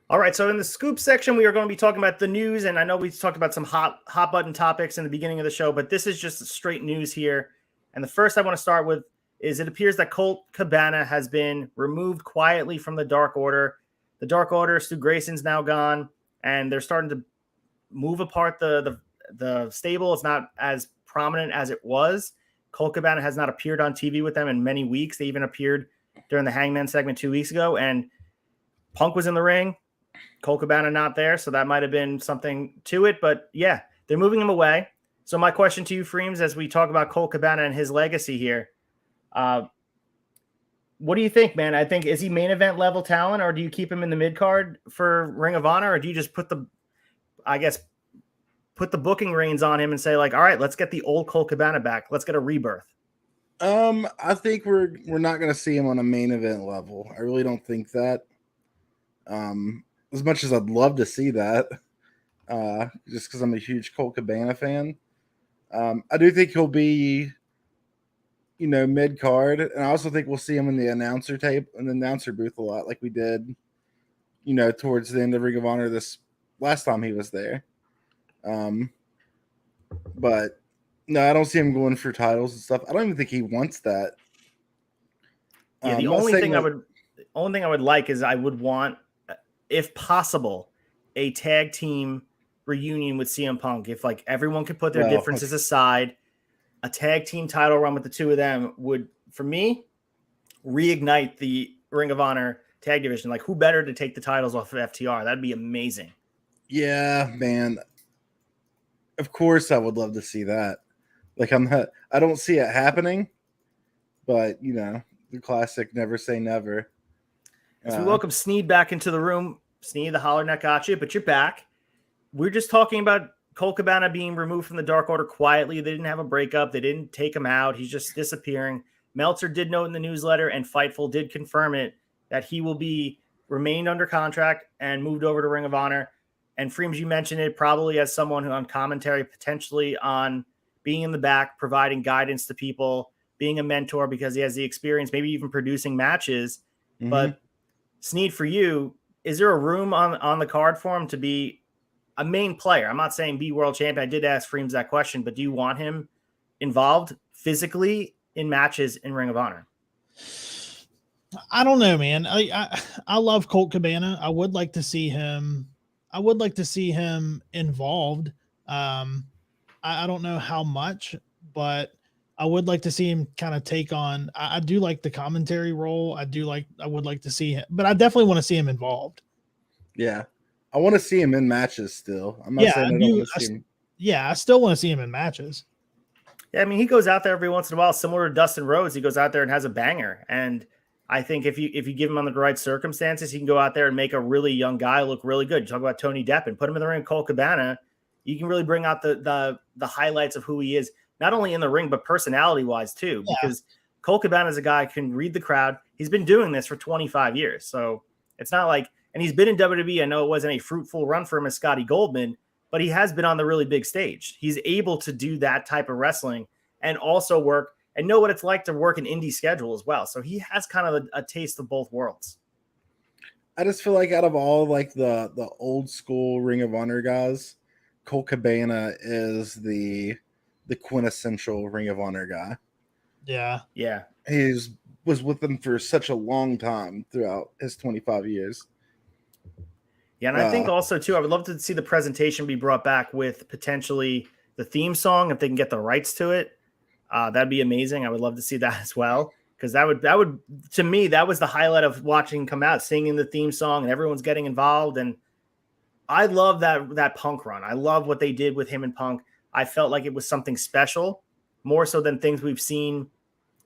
[SPEAKER 2] All right, so in the scoop section, we are going to be talking about the news, and I know we talked about some hot button topics in the beginning of the show, but this is just straight news here. And the first I want to start with is it appears that Colt Cabana has been removed quietly from the Dark Order. The Dark Order, Stu Grayson's now gone, and they're starting to move apart the stable. It's not as prominent as it was. Colt Cabana has not appeared on TV with them in many weeks. They even appeared during the Hangman segment 2 weeks ago, and Punk was in the ring. Colt Cabana not there, so that might have been something to it. But yeah, they're moving him away. So my question to you, Freems, as we talk about Colt Cabana and his legacy here, what do you think, man? I think, is he main event level talent, or do you keep him in the mid card for Ring of Honor, or do you just put the booking reins on him and say like, all right, let's get the old Colt Cabana back. Let's get a rebirth.
[SPEAKER 4] I think we're not going to see him on a main event level. I really don't think that. As much as I'd love to see that, just because I'm a huge Colt Cabana fan, I do think he'll be, mid card, and I also think we'll see him in the announcer booth a lot, like we did, towards the end of Ring of Honor this last time he was there. But no, I don't see him going for titles and stuff. I don't even think he wants that.
[SPEAKER 2] Yeah, the only thing I would like is I would want, if possible, a tag team reunion with CM Punk. If like everyone could put their differences aside, a tag team title run with the two of them would, for me, reignite the Ring of Honor tag division. Like, who better to take the titles off of FTR? That'd be amazing.
[SPEAKER 4] Yeah, man. Of course, I would love to see that. Like, I don't see it happening, but the classic "never say never."
[SPEAKER 2] As we welcome Sneed back into the room. Sneed, the holler neck got you, but you're back. We're just talking about Colt Cabana being removed from the Dark Order quietly. They didn't have a breakup. They didn't take him out. He's just disappearing. Meltzer did note in the newsletter, and Fightful did confirm it, that he will be remained under contract and moved over to Ring of Honor. And Freems, you mentioned it, probably as someone who on commentary, potentially on being in the back, providing guidance to people, being a mentor because he has the experience, maybe even producing matches. Mm-hmm. But Sneed, for you, is there a room on the card for him to be a main player? I'm not saying be world champion. I did ask Freems that question, but do you want him involved physically in matches in Ring of Honor?
[SPEAKER 3] I don't know, man. I love Colt Cabana. I would like to see him involved. I don't know how much, but I would like to see him kind of take on. I do like the commentary role. I would like to see him, but I definitely want to see him involved.
[SPEAKER 4] Yeah. I want to see him in matches still. I'm not saying I don't want to see him.
[SPEAKER 3] Yeah, I still want to see him in matches.
[SPEAKER 2] Yeah, I mean, he goes out there every once in a while, similar to Dustin Rhodes. He goes out there and has a banger. And I think if you give him on the right circumstances, he can go out there and make a really young guy look really good. You talk about Tony Deppen, put him in the ring with Colt Cabana. You can really bring out the highlights of who he is, not only in the ring, but personality-wise too, because Colt Cabana is a guy who can read the crowd. He's been doing this for 25 years. So it's not like, and he's been in WWE. I know it wasn't a fruitful run for him as Scotty Goldman, but he has been on the really big stage. He's able to do that type of wrestling and also work and know what it's like to work an indie schedule as well. So he has kind of a taste of both worlds.
[SPEAKER 4] I just feel like out of all like the old school Ring of Honor guys, Colt Cabana is the quintessential Ring of Honor guy.
[SPEAKER 3] Yeah.
[SPEAKER 2] Yeah.
[SPEAKER 4] He was with them for such a long time throughout his 25 years.
[SPEAKER 2] Yeah, and I think also, too, I would love to see the presentation be brought back with potentially the theme song, if they can get the rights to it. That'd be amazing. I would love to see that as well, because that would, to me, that was the highlight of watching him come out, singing the theme song, and everyone's getting involved. And I love that Punk run. I love what they did with him and Punk. I felt like it was something special, more so than things we've seen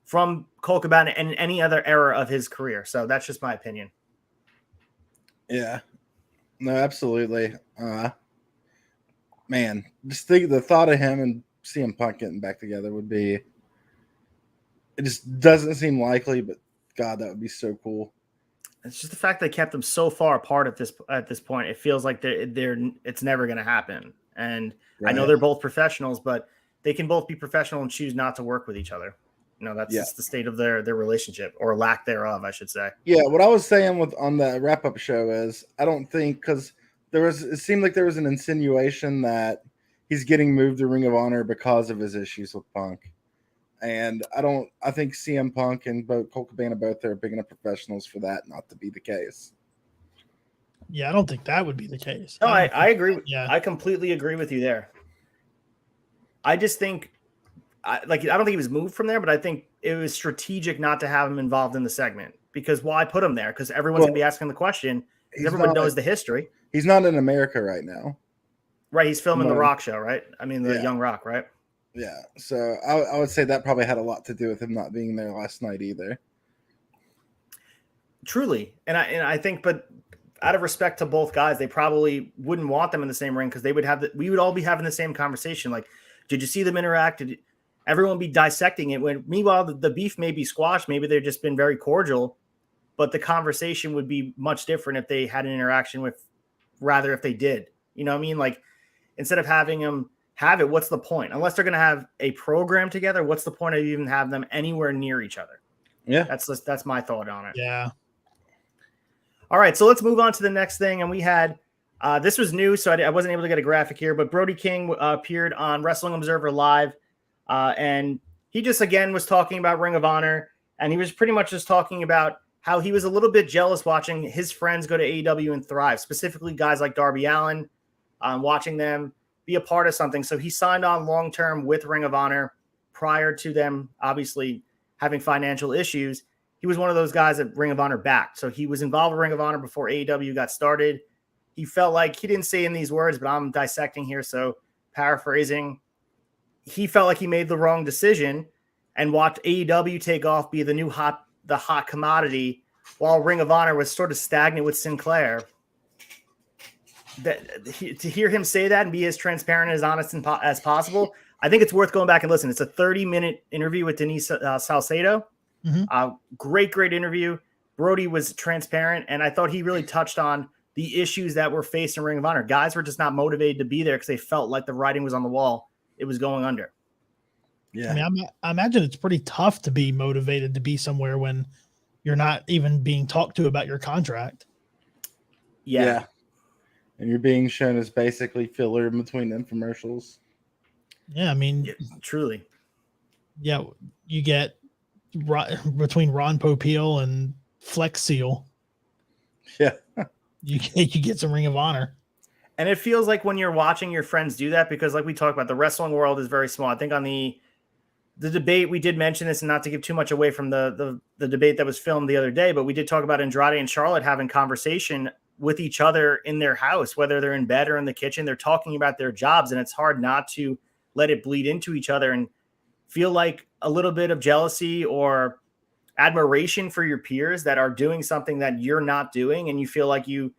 [SPEAKER 2] from Colt Cabana and any other era of his career. So that's just my opinion.
[SPEAKER 4] Yeah. No, absolutely. Man, just think the thought of him and CM Punk getting back together would be, it just doesn't seem likely, but God, that would be so cool.
[SPEAKER 2] It's just the fact they kept them so far apart at this point. It feels like it's never going to happen. And right. I know they're both professionals, but they can both be professional and choose not to work with each other. That's just the state of their relationship, or lack thereof, I should say.
[SPEAKER 4] Yeah, what I was saying on the wrap-up show is, I don't think, because it seemed like there was an insinuation that he's getting moved to Ring of Honor because of his issues with Punk. And I think CM Punk and Colt Cabana both are big enough professionals for that not to be the case.
[SPEAKER 3] Yeah, I don't think that would be the case.
[SPEAKER 2] No, I agree. Yeah, I completely agree with you there. I just think, I don't think he was moved from there, but I think it was strategic not to have him involved in the segment, because why put him there? Because everyone's going to be asking the question. Everyone knows the history.
[SPEAKER 4] He's not in America right now.
[SPEAKER 2] Right. He's filming the Rock show, right? I mean, the Young Rock, right?
[SPEAKER 4] Yeah. So I would say that probably had a lot to do with him not being there last night either.
[SPEAKER 2] Truly. And I think, but out of respect to both guys, they probably wouldn't want them in the same ring, because we would all be having the same conversation. Like, did you see them interact? Everyone be dissecting it, when meanwhile the beef may be squashed. Maybe they've just been very cordial, but the conversation would be much different if they had an interaction if they did. You know what I mean? Like, instead of having them have it, what's the point? Unless they're going to have a program together, what's the point of even having them anywhere near each other?
[SPEAKER 4] Yeah.
[SPEAKER 2] That's my thought on it.
[SPEAKER 3] Yeah.
[SPEAKER 2] All right, so let's move on to the next thing. And we had, this was new, so I wasn't able to get a graphic here, but Brody King appeared on Wrestling Observer Live. And he just, again, was talking about Ring of Honor, and he was pretty much just talking about how he was a little bit jealous watching his friends go to AEW and thrive, specifically guys like Darby Allin, watching them be a part of something. So he signed on long-term with Ring of Honor prior to them obviously having financial issues. He was one of those guys that Ring of Honor backed. So he was involved with Ring of Honor before AEW got started. He felt like, he didn't say in these words, but I'm dissecting here, so paraphrasing, he felt like he made the wrong decision and watched AEW take off, be the hot commodity, while Ring of Honor was sort of stagnant with Sinclair. to hear him say that and be as transparent, as honest as possible, I think it's worth going back and listen. It's a 30-minute interview with Denise Salcedo. Great interview. Brody was transparent, and I thought he really touched on the issues that were faced in Ring of Honor. Guys were just not motivated to be there because they felt like the writing was on the wall. It was going under.
[SPEAKER 4] Yeah.
[SPEAKER 3] I mean, I imagine it's pretty tough to be motivated to be somewhere when you're not even being talked to about your contract.
[SPEAKER 2] Yeah.
[SPEAKER 4] And you're being shown as basically filler in between infomercials.
[SPEAKER 3] Yeah, I mean,
[SPEAKER 2] truly.
[SPEAKER 3] Yeah, you get between Ron Popeil and Flex Seal.
[SPEAKER 4] Yeah.
[SPEAKER 3] You get some Ring of Honor.
[SPEAKER 2] And it feels like when you're watching your friends do that, because like we talked about, the wrestling world is very small. I think on the debate, we did mention this, and not to give too much away from the debate that was filmed the other day, but we did talk about Andrade and Charlotte having conversation with each other in their house, whether they're in bed or in the kitchen. They're talking about their jobs, and it's hard not to let it bleed into each other and feel like a little bit of jealousy or admiration for your peers that are doing something that you're not doing, and you feel like you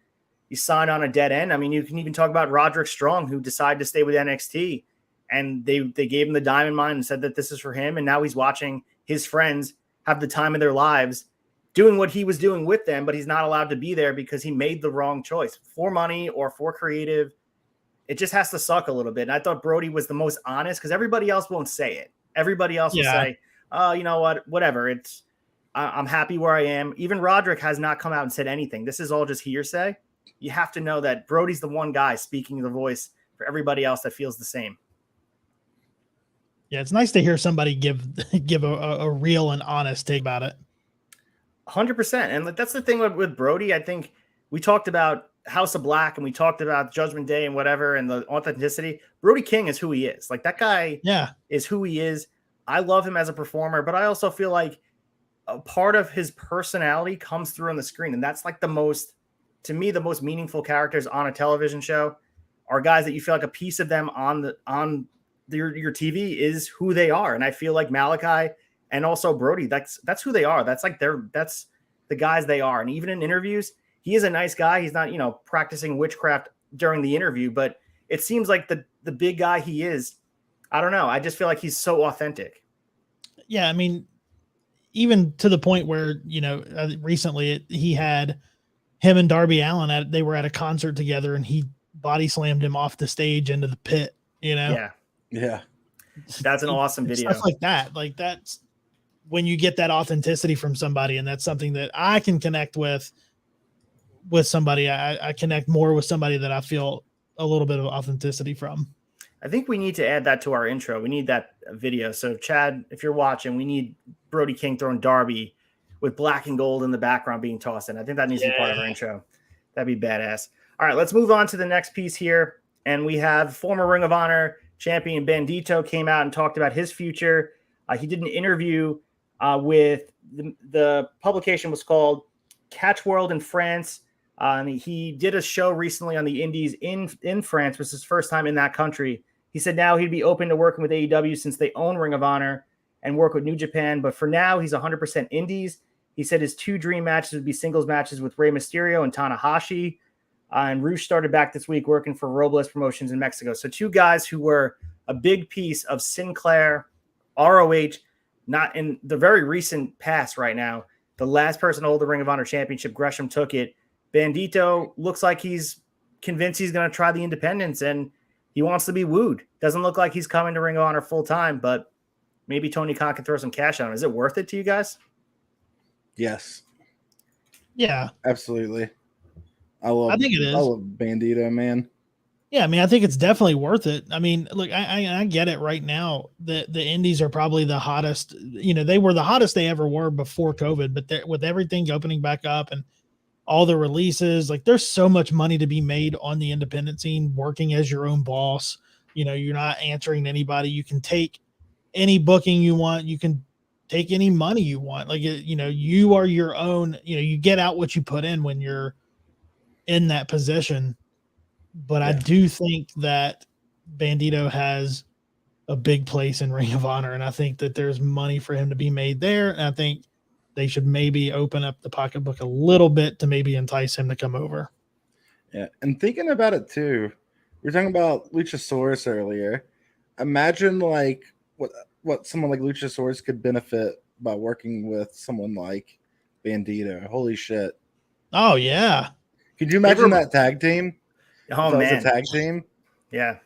[SPEAKER 2] sign on a dead end. I mean, you can even talk about Roderick Strong, who decided to stay with NXT, and they gave him the diamond mine and said that this is for him, and now he's watching his friends have the time of their lives doing what he was doing with them, but he's not allowed to be there because he made the wrong choice for money or for creative. It just has to suck a little bit. And I thought Brody was the most honest, because everybody else won't say it. Everybody else will say, oh, you know what, whatever. I'm happy where I am. Even Roderick has not come out and said anything. This is all just hearsay. You have to know that Brody's the one guy speaking the voice for everybody else that feels the same.
[SPEAKER 3] Yeah, it's nice to hear somebody give a real and honest take about it.
[SPEAKER 2] 100%. And that's the thing with Brody. I think we talked about House of Black, and we talked about Judgment Day and whatever, and the authenticity. Brody King is who he is. Like, that guy is who he is. I love him as a performer, but I also feel like a part of his personality comes through on the screen. And that's like to me, the most meaningful characters on a television show are guys that you feel like a piece of them on your TV is who they are. And I feel like Malachi and also Brody, that's who they are. That's the guys they are. And even in interviews, he is a nice guy. He's not, practicing witchcraft during the interview, but it seems like the big guy he is, I don't know. I just feel like he's so authentic.
[SPEAKER 3] Yeah. I mean, even to the point where, recently he had him and Darby Allin they were at a concert together, and he body slammed him off the stage into the pit,
[SPEAKER 2] Yeah.
[SPEAKER 4] Yeah.
[SPEAKER 2] That's an awesome video.
[SPEAKER 3] Stuff like that. Like, that's when you get that authenticity from somebody, and that's something that I can connect with somebody. I connect more with somebody that I feel a little bit of authenticity from.
[SPEAKER 2] I think we need to add that to our intro. We need that video. So Chad, if you're watching, we need Brody King throwing Darby with black and gold in the background being tossed in. I think that needs to be part of our intro. That'd be badass. All right, let's move on to the next piece here. And we have former Ring of Honor champion Bandito came out and talked about his future. He did an interview with the publication was called Catch World in France. And he did a show recently on the Indies in France, which is his first time in that country. He said now he'd be open to working with AEW since they own Ring of Honor and work with New Japan. But for now, he's 100% Indies. He said his 2 dream matches would be singles matches with Rey Mysterio and Tanahashi. And Rush started back this week working for Robles Promotions in Mexico. So 2 guys who were a big piece of Sinclair, ROH, not in the very recent past right now. The last person to hold the Ring of Honor Championship, Gresham, took it. Bandito looks like he's convinced he's going to try the independents, and he wants to be wooed. Doesn't look like he's coming to Ring of Honor full time, but maybe Tony Khan can throw some cash on him. Is it worth it to you guys?
[SPEAKER 4] Yes.
[SPEAKER 3] Yeah.
[SPEAKER 4] Absolutely. I think it is. I love Bandito, man.
[SPEAKER 3] Yeah, I mean, I think it's definitely worth it. I mean, look, I get it right now. The Indies are probably the hottest. They were the hottest they ever were before COVID, but with everything opening back up and all the releases, like, there's so much money to be made on the independent scene, working as your own boss. You're not answering to anybody. You can take any booking you want. You can take any money you want. Like, you are your own, you get out what you put in when you're in that position. But yeah. I do think that Bandito has a big place in Ring of Honor, and I think that there's money for him to be made there. And I think they should maybe open up the pocketbook a little bit to maybe entice him to come over.
[SPEAKER 4] Yeah, and thinking about it too, we were talking about Luchasaurus earlier. Imagine like what someone like Luchasaurus could benefit by working with someone like Bandito. Holy shit!
[SPEAKER 3] Oh yeah,
[SPEAKER 4] Could you imagine that tag team?
[SPEAKER 2] Oh
[SPEAKER 4] If that
[SPEAKER 2] man,
[SPEAKER 4] was a tag team.
[SPEAKER 2] Yeah,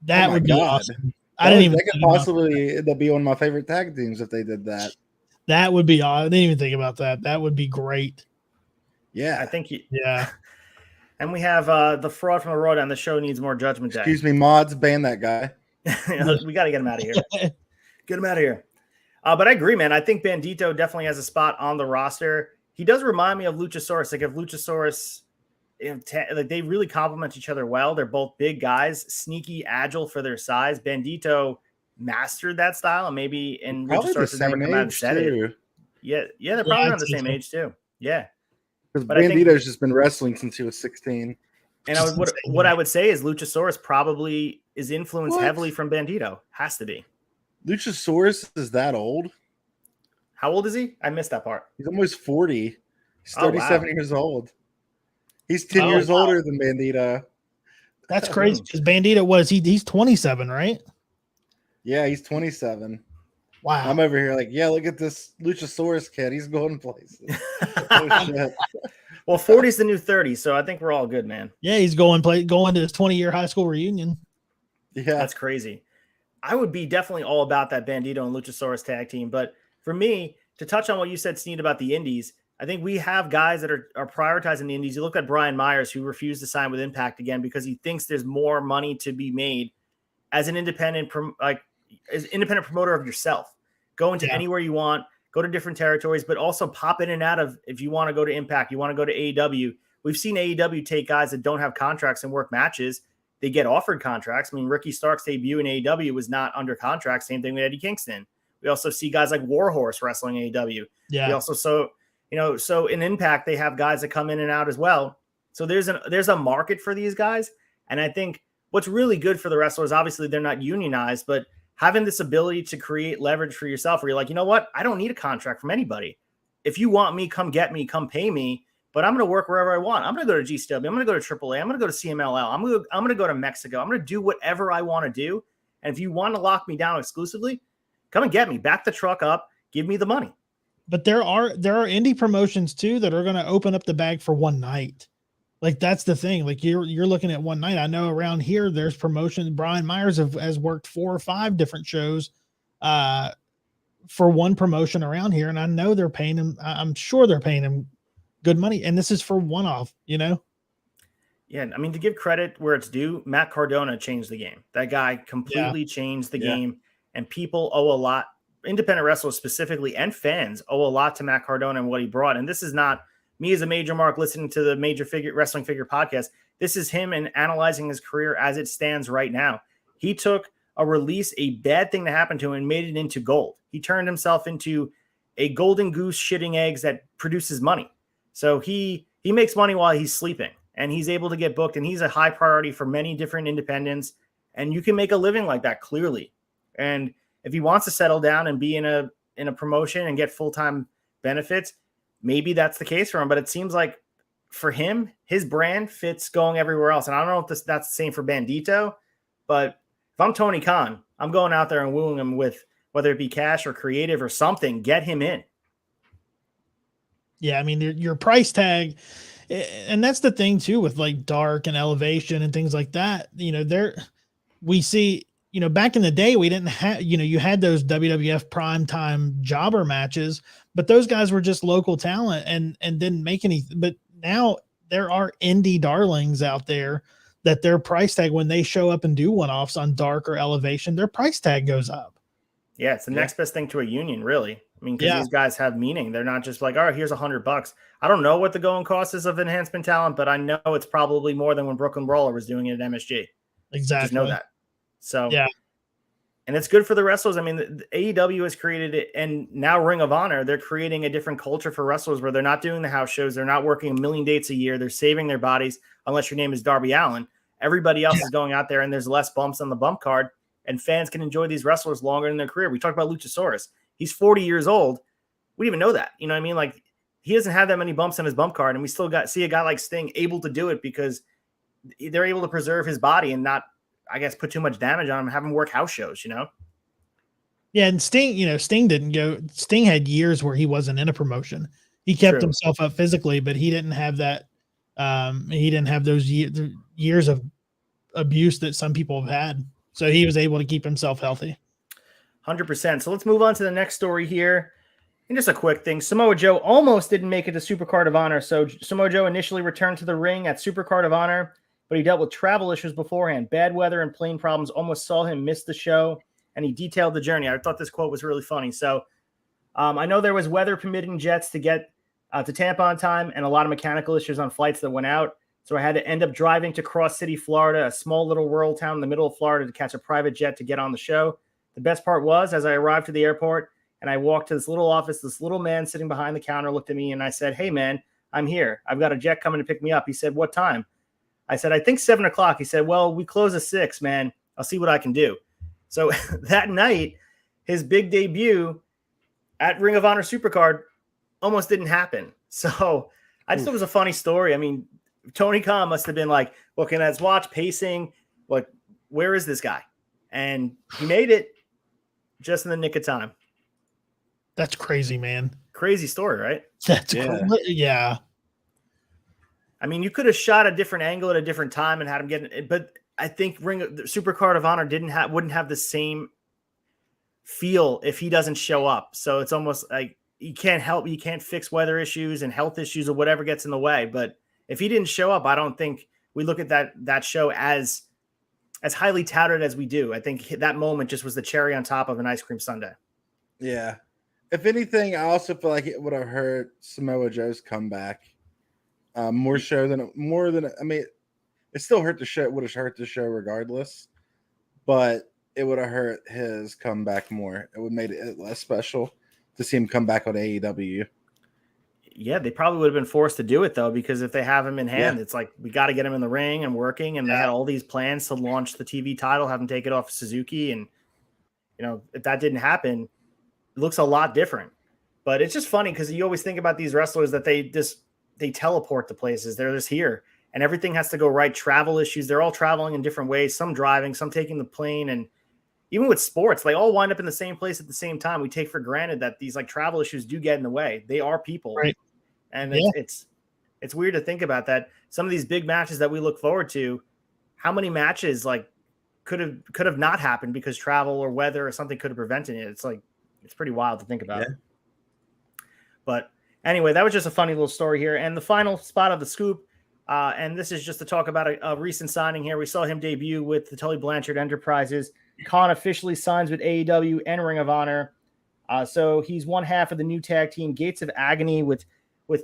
[SPEAKER 3] that
[SPEAKER 4] my
[SPEAKER 3] would be
[SPEAKER 4] God.
[SPEAKER 3] awesome. I didn't even
[SPEAKER 4] That could
[SPEAKER 3] think about
[SPEAKER 4] possibly end up being one of my favorite tag teams if they did that.
[SPEAKER 3] that. Would be awesome. I didn't even think about that. That would be great.
[SPEAKER 4] Yeah.
[SPEAKER 2] I think
[SPEAKER 3] Yeah.
[SPEAKER 2] And we have the fraud from the road on the show needs more Judgment Day.
[SPEAKER 4] Excuse me, mods, ban that guy.
[SPEAKER 2] We got to get him out of here. Get him out of here. But I agree, man. I think Bandito definitely has a spot on the roster. He does remind me of Luchasaurus. Like if Luchasaurus, like they really complement each other well. They're both big guys, sneaky, agile for their size. Bandito mastered that style, and maybe in
[SPEAKER 4] Probably
[SPEAKER 2] Luchasaurus has never come out and said it. Yeah, they're probably around the same age too. Yeah.
[SPEAKER 4] Because
[SPEAKER 2] But I think-
[SPEAKER 4] Bandito's just been wrestling since he was 16.
[SPEAKER 2] And what I would say is Luchasaurus probably is influenced heavily from Bandito. Has to be.
[SPEAKER 4] Luchasaurus is that old?
[SPEAKER 2] How old is he? I missed that part.
[SPEAKER 4] He's almost 40. He's
[SPEAKER 2] Oh, wow.
[SPEAKER 4] 37 years old. He's 10 years older than Bandito.
[SPEAKER 3] That's crazy because Bandito was he's 27, right?
[SPEAKER 4] Yeah, he's 27.
[SPEAKER 3] Wow.
[SPEAKER 4] I'm over here like, yeah, look at this Luchasaurus kid. He's going places. Oh, shit.
[SPEAKER 2] Well, 40 is the new 30, so I think we're all good, man.
[SPEAKER 3] Yeah, he's going to his 20-year high school reunion.
[SPEAKER 4] Yeah.
[SPEAKER 2] That's crazy. I would be definitely all about that Bandito and Luchasaurus tag team. But for me, to touch on what you said, Sneed, about the indies, I think we have guys that are prioritizing the indies. You look at Brian Myers, who refused to sign with Impact again because he thinks there's more money to be made as an independent promoter of yourself. Go into anywhere you want, go to different territories, but also pop in and out of, if you want to go to Impact, you want to go to AEW. We've seen AEW take guys that don't have contracts and work matches. They get offered contracts. I mean, Ricky Stark's debut in AEW was not under contract. Same thing with Eddie Kingston. We also see guys like Warhorse wrestling AEW.
[SPEAKER 3] Yeah.
[SPEAKER 2] We also so in Impact they have guys that come in and out as well. So there's a market for these guys, and I think what's really good for the wrestlers, obviously they're not unionized, but having this ability to create leverage for yourself, where you're like, you know what, I don't need a contract from anybody. If you want me, come get me, come pay me. But I'm going to work wherever I want. I'm going to go to GCW. I'm going to go to AAA. I'm going to go to CMLL. I'm going to go to Mexico. I'm going to do whatever I want to do. And if you want to lock me down exclusively, come and get me. Back the truck up. Give me the money.
[SPEAKER 3] But there are indie promotions too that are going to open up the bag for one night. Like that's the thing. Like you're looking at one night. I know around here there's promotion. Brian Myers has worked 4 or 5 different shows for one promotion around here, and I know they're paying him. I'm sure they're paying him good money, and this is for one-off, you know?
[SPEAKER 2] Yeah, I mean, to give credit where it's due, Matt Cardona changed the game. That guy completely changed the game, and people owe a lot, independent wrestlers specifically, and fans owe a lot to Matt Cardona and what he brought. And this is not me as a major mark listening to the Major Wrestling Figure podcast. This is him and analyzing his career as it stands right now. He took a release, a bad thing that happened to him, and made it into gold. He turned himself into a golden goose shitting eggs that produces money. So he makes money while he's sleeping, and he's able to get booked, and he's a high priority for many different independents, and you can make a living like that clearly. And if he wants to settle down and be in a promotion and get full-time benefits, maybe that's the case for him. But it seems like for him, his brand fits going everywhere else. And I don't know if that's the same for Bandito, but if I'm Tony Khan, I'm going out there and wooing him with whether it be cash or creative or something, get him in.
[SPEAKER 3] Yeah, I mean, your price tag, and that's the thing too with like Dark and Elevation and things like that. You know, we see, you know, back in the day, we didn't have, you know, you had those WWF primetime jobber matches, but those guys were just local talent and didn't make any. But now there are indie darlings out there that their price tag, when they show up and do one-offs on Dark or Elevation, their price tag goes up.
[SPEAKER 2] Yeah, it's the next best thing to a union, really. I mean, because these guys have meaning. They're not just like, all right, here's $100. I don't know what the going cost is of enhancement talent, but I know it's probably more than when Brooklyn Brawler was doing it at MSG.
[SPEAKER 3] Exactly.
[SPEAKER 2] Just know that. So,
[SPEAKER 3] yeah.
[SPEAKER 2] And it's good for the wrestlers. I mean, the AEW has created it, and now Ring of Honor, they're creating a different culture for wrestlers where they're not doing the house shows. They're not working 1 million dates a year. They're saving their bodies, unless your name is Darby Allin. Everybody else is going out there, and there's less bumps on the bump card, and fans can enjoy these wrestlers longer in their career. We talked about Luchasaurus. He's 40 years old. We didn't even know that. You know what I mean? Like, he doesn't have that many bumps on his bump card, and we still see a guy like Sting able to do it because they're able to preserve his body and not, I guess, put too much damage on him and have him work house shows,
[SPEAKER 3] Yeah, and Sting, Sting didn't go. Sting had years where he wasn't in a promotion. He kept
[SPEAKER 2] True.
[SPEAKER 3] himself up physically, but he didn't have that. He didn't have those years of abuse that some people have had. So he was able to keep himself healthy.
[SPEAKER 2] 100%. So let's move on to the next story here. And just a quick thing. Samoa Joe almost didn't make it to Supercard of Honor. So Samoa Joe initially returned to the ring at Supercard of Honor, but he dealt with travel issues beforehand. Bad weather and plane problems almost saw him miss the show, and he detailed the journey. I thought this quote was really funny. So I know there was weather permitting jets to get to Tampa on time and a lot of mechanical issues on flights that went out. So I had to end up driving to Cross City, Florida, a small little rural town in the middle of Florida, to catch a private jet to get on the show. The best part was, as I arrived to the airport and I walked to this little office, this little man sitting behind the counter looked at me and I said, "Hey, man, I'm here. I've got a jet coming to pick me up." He said, "What time?" I said, "I think 7 o'clock." He said, "Well, we close at 6, man. I'll see what I can do." So that night, his big debut at Ring of Honor Supercard almost didn't happen. So I just thought it was a funny story. I mean, Tony Khan must have been like, looking at his watch, pacing, like, where is this guy? And he made it just in the nick of time.
[SPEAKER 3] That's crazy, man.
[SPEAKER 2] Crazy story, right?
[SPEAKER 3] That's
[SPEAKER 4] yeah.
[SPEAKER 2] I mean, you could have shot a different angle at a different time and had him get it, but I think Supercard of Honor wouldn't have the same feel if he doesn't show up. So it's almost like you can't fix weather issues and health issues or whatever gets in the way. But if he didn't show up, I don't think we look at that show as highly touted as we do. I think that moment just was the cherry on top of an ice cream sundae.
[SPEAKER 4] Yeah. If anything, I also feel like it would have hurt Samoa Joe's comeback more than I mean, it still hurt the show. It would have hurt the show regardless, but it would have hurt his comeback more. It would have made it less special to see him come back on AEW.
[SPEAKER 2] Yeah, they probably would have been forced to do it, though, because if they have him in hand, it's like, we got to get him in the ring and working. And they had all these plans to launch the TV title, have him take it off Suzuki. And, if that didn't happen, it looks a lot different. But it's just funny because you always think about these wrestlers that they teleport to places. They're just here. And everything has to go right. Travel issues. They're all traveling in different ways. Some driving, some taking the plane. And even with sports, they all wind up in the same place at the same time. We take for granted that these travel issues do get in the way. They are people.
[SPEAKER 3] Right.
[SPEAKER 2] And it's weird to think about that. Some of these big matches that we look forward to, how many matches could have not happened because travel or weather or something could have prevented it. It's pretty wild to think about. Yeah. But anyway, that was just a funny little story here. And the final spot of the scoop, and this is just to talk about a recent signing here. We saw him debut with the Tully Blanchard Enterprises. Khan officially signs with AEW and Ring of Honor. So he's one half of the new tag team Gates of Agony with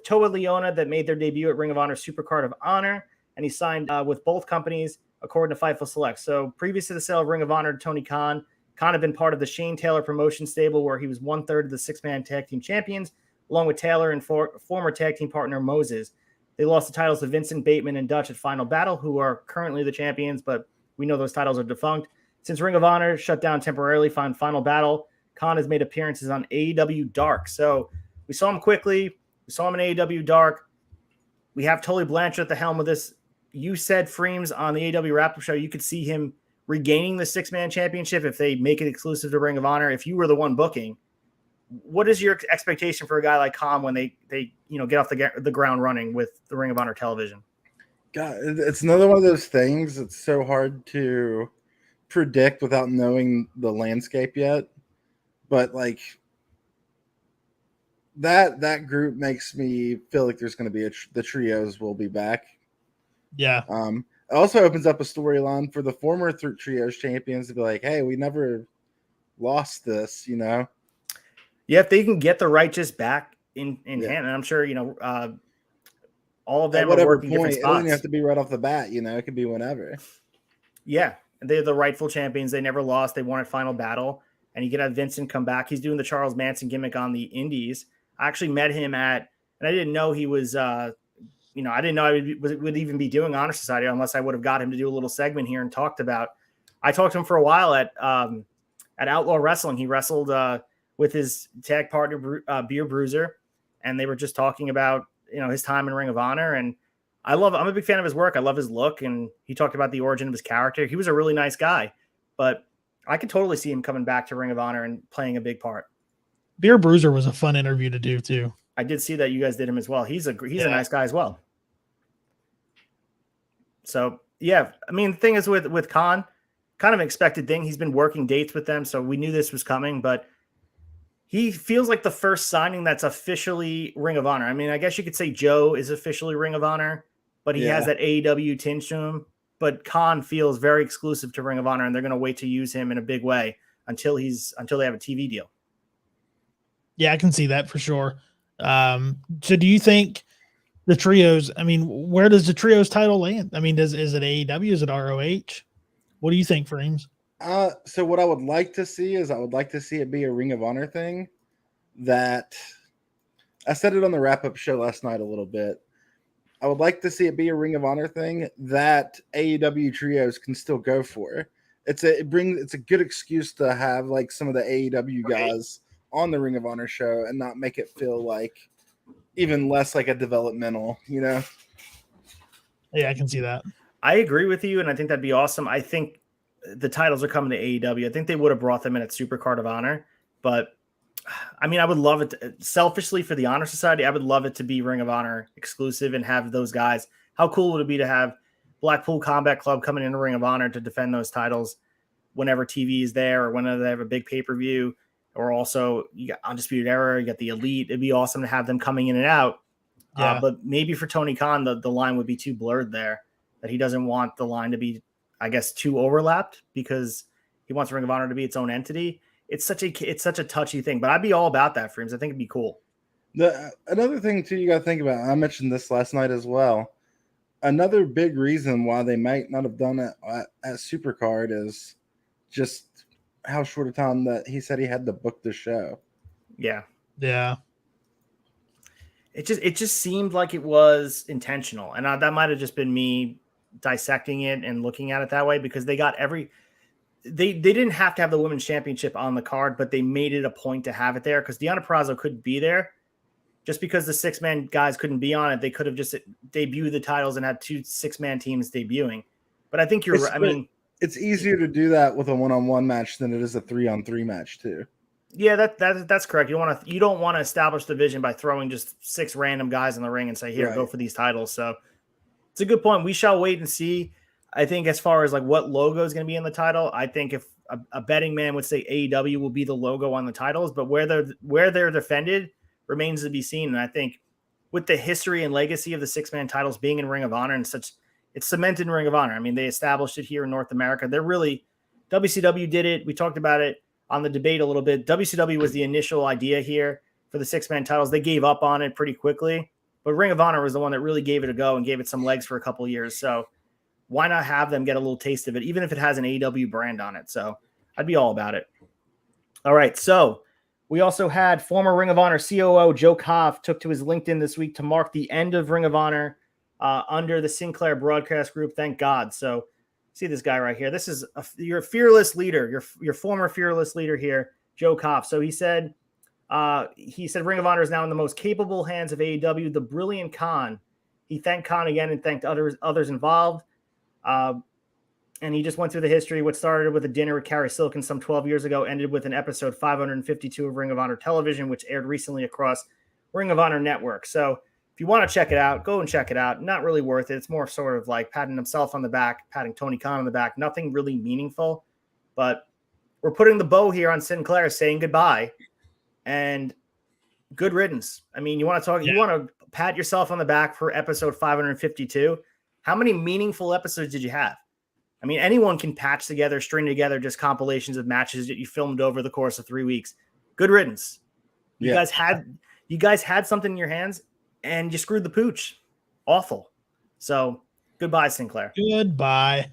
[SPEAKER 2] Toa Leona that made their debut at Ring of Honor Supercard of Honor. And he signed with both companies according to Fightful Select. So previous to the sale of Ring of Honor to Tony Khan, Khan had been part of the Shane Taylor promotion stable where he was 1/3 of the 6-man tag team champions, along with Taylor and former tag team partner Moses. They lost the titles to Vincent Bateman and Dutch at Final Battle, who are currently the champions, but we know those titles are defunct. Since Ring of Honor shut down temporarily on Final Battle, Khan has made appearances on AEW Dark. So we saw him quickly. We saw him in AEW Dark. We have Tully Blanchard at the helm of this. You said, Freems, on the AEW Wrap-Up Show, you could see him regaining the 6-man championship if they make it exclusive to Ring of Honor. If you were the one booking, what is your expectation for a guy like Khan when they get off the ground running with the Ring of Honor television?
[SPEAKER 4] God, it's another one of those things. It's so hard to predict without knowing the landscape yet. But that group makes me feel like there's going to be the trios will be back.
[SPEAKER 3] Yeah.
[SPEAKER 4] It also opens up a storyline for the former trios champions to be like, hey, we never lost this, Yeah,
[SPEAKER 2] if they can get the righteous back in hand, and I'm sure, all of them are working different spots.
[SPEAKER 4] It doesn't have to be right off the bat, it could be whenever.
[SPEAKER 2] Yeah, they're the rightful champions. They never lost. They won at Final Battle. And you can have Vincent come back. He's doing the Charles Manson gimmick on the Indies. I actually met him and I didn't know he was, I didn't know I would even be doing Honor Society unless I would have got him to do a little segment here and I talked to him for a while at Outlaw Wrestling. He wrestled with his tag partner, Beer Bruiser, and they were just talking about, his time in Ring of Honor. And I'm a big fan of his work. I love his look, and he talked about the origin of his character. He was a really nice guy, but I could totally see him coming back to Ring of Honor and playing a big part.
[SPEAKER 3] Beer Bruiser was a fun interview to do too.
[SPEAKER 2] I did see that you guys did him as well. He's a nice guy as well. So yeah, I mean, the thing is with Khan, kind of an expected thing. He's been working dates with them, so we knew this was coming, but he feels like the first signing that's officially Ring of Honor. I mean, I guess you could say Joe is officially Ring of Honor, but he has that AEW tinge to him. But Khan feels very exclusive to Ring of Honor, and they're going to wait to use him in a big way until they have a TV deal.
[SPEAKER 3] Yeah, I can see that for sure. So do you think the trios, I mean, where does the trios title land? I mean, is it AEW? Is it ROH? What do you think, Frames?
[SPEAKER 4] So what I would like to see is it be a Ring of Honor thing. That I said it on the wrap-up show last night a little bit. I would like to see it be a Ring of Honor thing that AEW trios can still go for. It's a good excuse to have like some of the AEW guys on the Ring of Honor show and not make it feel like even less like a developmental, you know?
[SPEAKER 3] Yeah, I can see that.
[SPEAKER 2] I agree with you, and I think that'd be awesome. I think the titles are coming to AEW. I think they would have brought them in at Super Card of Honor, but I mean, I would love it selfishly for the Honor Society. I would love it to be Ring of Honor exclusive and have those guys. How cool would it be to have Blackpool Combat Club coming into Ring of Honor to defend those titles whenever TV is there or whenever they have a big pay-per-view? Or also, you got Undisputed Era, you got the Elite. It'd be awesome to have them coming in and out. Yeah. But maybe for Tony Khan, the line would be too blurred there, that he doesn't want the line to be, I guess, too overlapped because he wants Ring of Honor to be its own entity. It's such a touchy thing, but I'd be all about that, Frames. I think it'd be cool.
[SPEAKER 4] Another thing, too, you got to think about, I mentioned this last night as well. Another big reason why they might not have done it at Supercard is just how short a time that he said he had to book the show.
[SPEAKER 2] Yeah.
[SPEAKER 3] Yeah.
[SPEAKER 2] It just seemed like it was intentional. And that might have just been me dissecting it and looking at it that way because they got they didn't have to have the women's championship on the card, but they made it a point to have it there because Deonna Purrazzo couldn't be there. Just because the 6-man guys couldn't be on it, they could have just debuted the titles and had 2 6-man teams debuting. But I think you're right. I mean,
[SPEAKER 4] it's easier to do that with a 1-on-1 match than it is a 3-on-3 match too.
[SPEAKER 2] Yeah, that's correct. You don't want to establish the division by throwing just 6 random guys in the ring and say, here, go for these titles. So it's a good point. We shall wait and see. I think as far as like what logo is going to be in the title, I think if a betting man would say AEW will be the logo on the titles, but where they're defended remains to be seen. And I think with the history and legacy of the 6-man titles being in Ring of Honor and such, it's cemented in Ring of Honor. I mean, they established it here in North America. WCW did it. We talked about it on the debate a little bit. WCW was the initial idea here for the 6-man titles. They gave up on it pretty quickly, but Ring of Honor was the one that really gave it a go and gave it some legs for a couple of years. So why not have them get a little taste of it, even if it has an AEW brand on it? So I'd be all about it. All right. So we also had former Ring of Honor COO Joe Koff took to his LinkedIn this week to mark the end of Ring of Honor under the Sinclair Broadcast Group. Thank God. So see this guy right here. This is your fearless leader, your former fearless leader here, Joe Koff. So he said Ring of Honor is now in the most capable hands of AEW, the brilliant Khan. He thanked Khan again and thanked others involved. And he just went through the history. What started with a dinner with Carrie Silkin some 12 years ago ended with an episode 552 of Ring of Honor Television, which aired recently across Ring of Honor Network. So if you want to check it out, go and check it out. Not really worth it. It's more sort of like patting himself on the back, patting Tony Khan on the back. Nothing really meaningful. But we're putting the bow here on Sinclair, saying goodbye and good riddance. I mean, you want to pat yourself on the back for episode 552. How many meaningful episodes did you have? I mean, anyone can string together just compilations of matches that you filmed over the course of 3 weeks. Good riddance. You guys had something in your hands and you screwed the pooch. Awful. So goodbye, Sinclair.
[SPEAKER 3] Goodbye.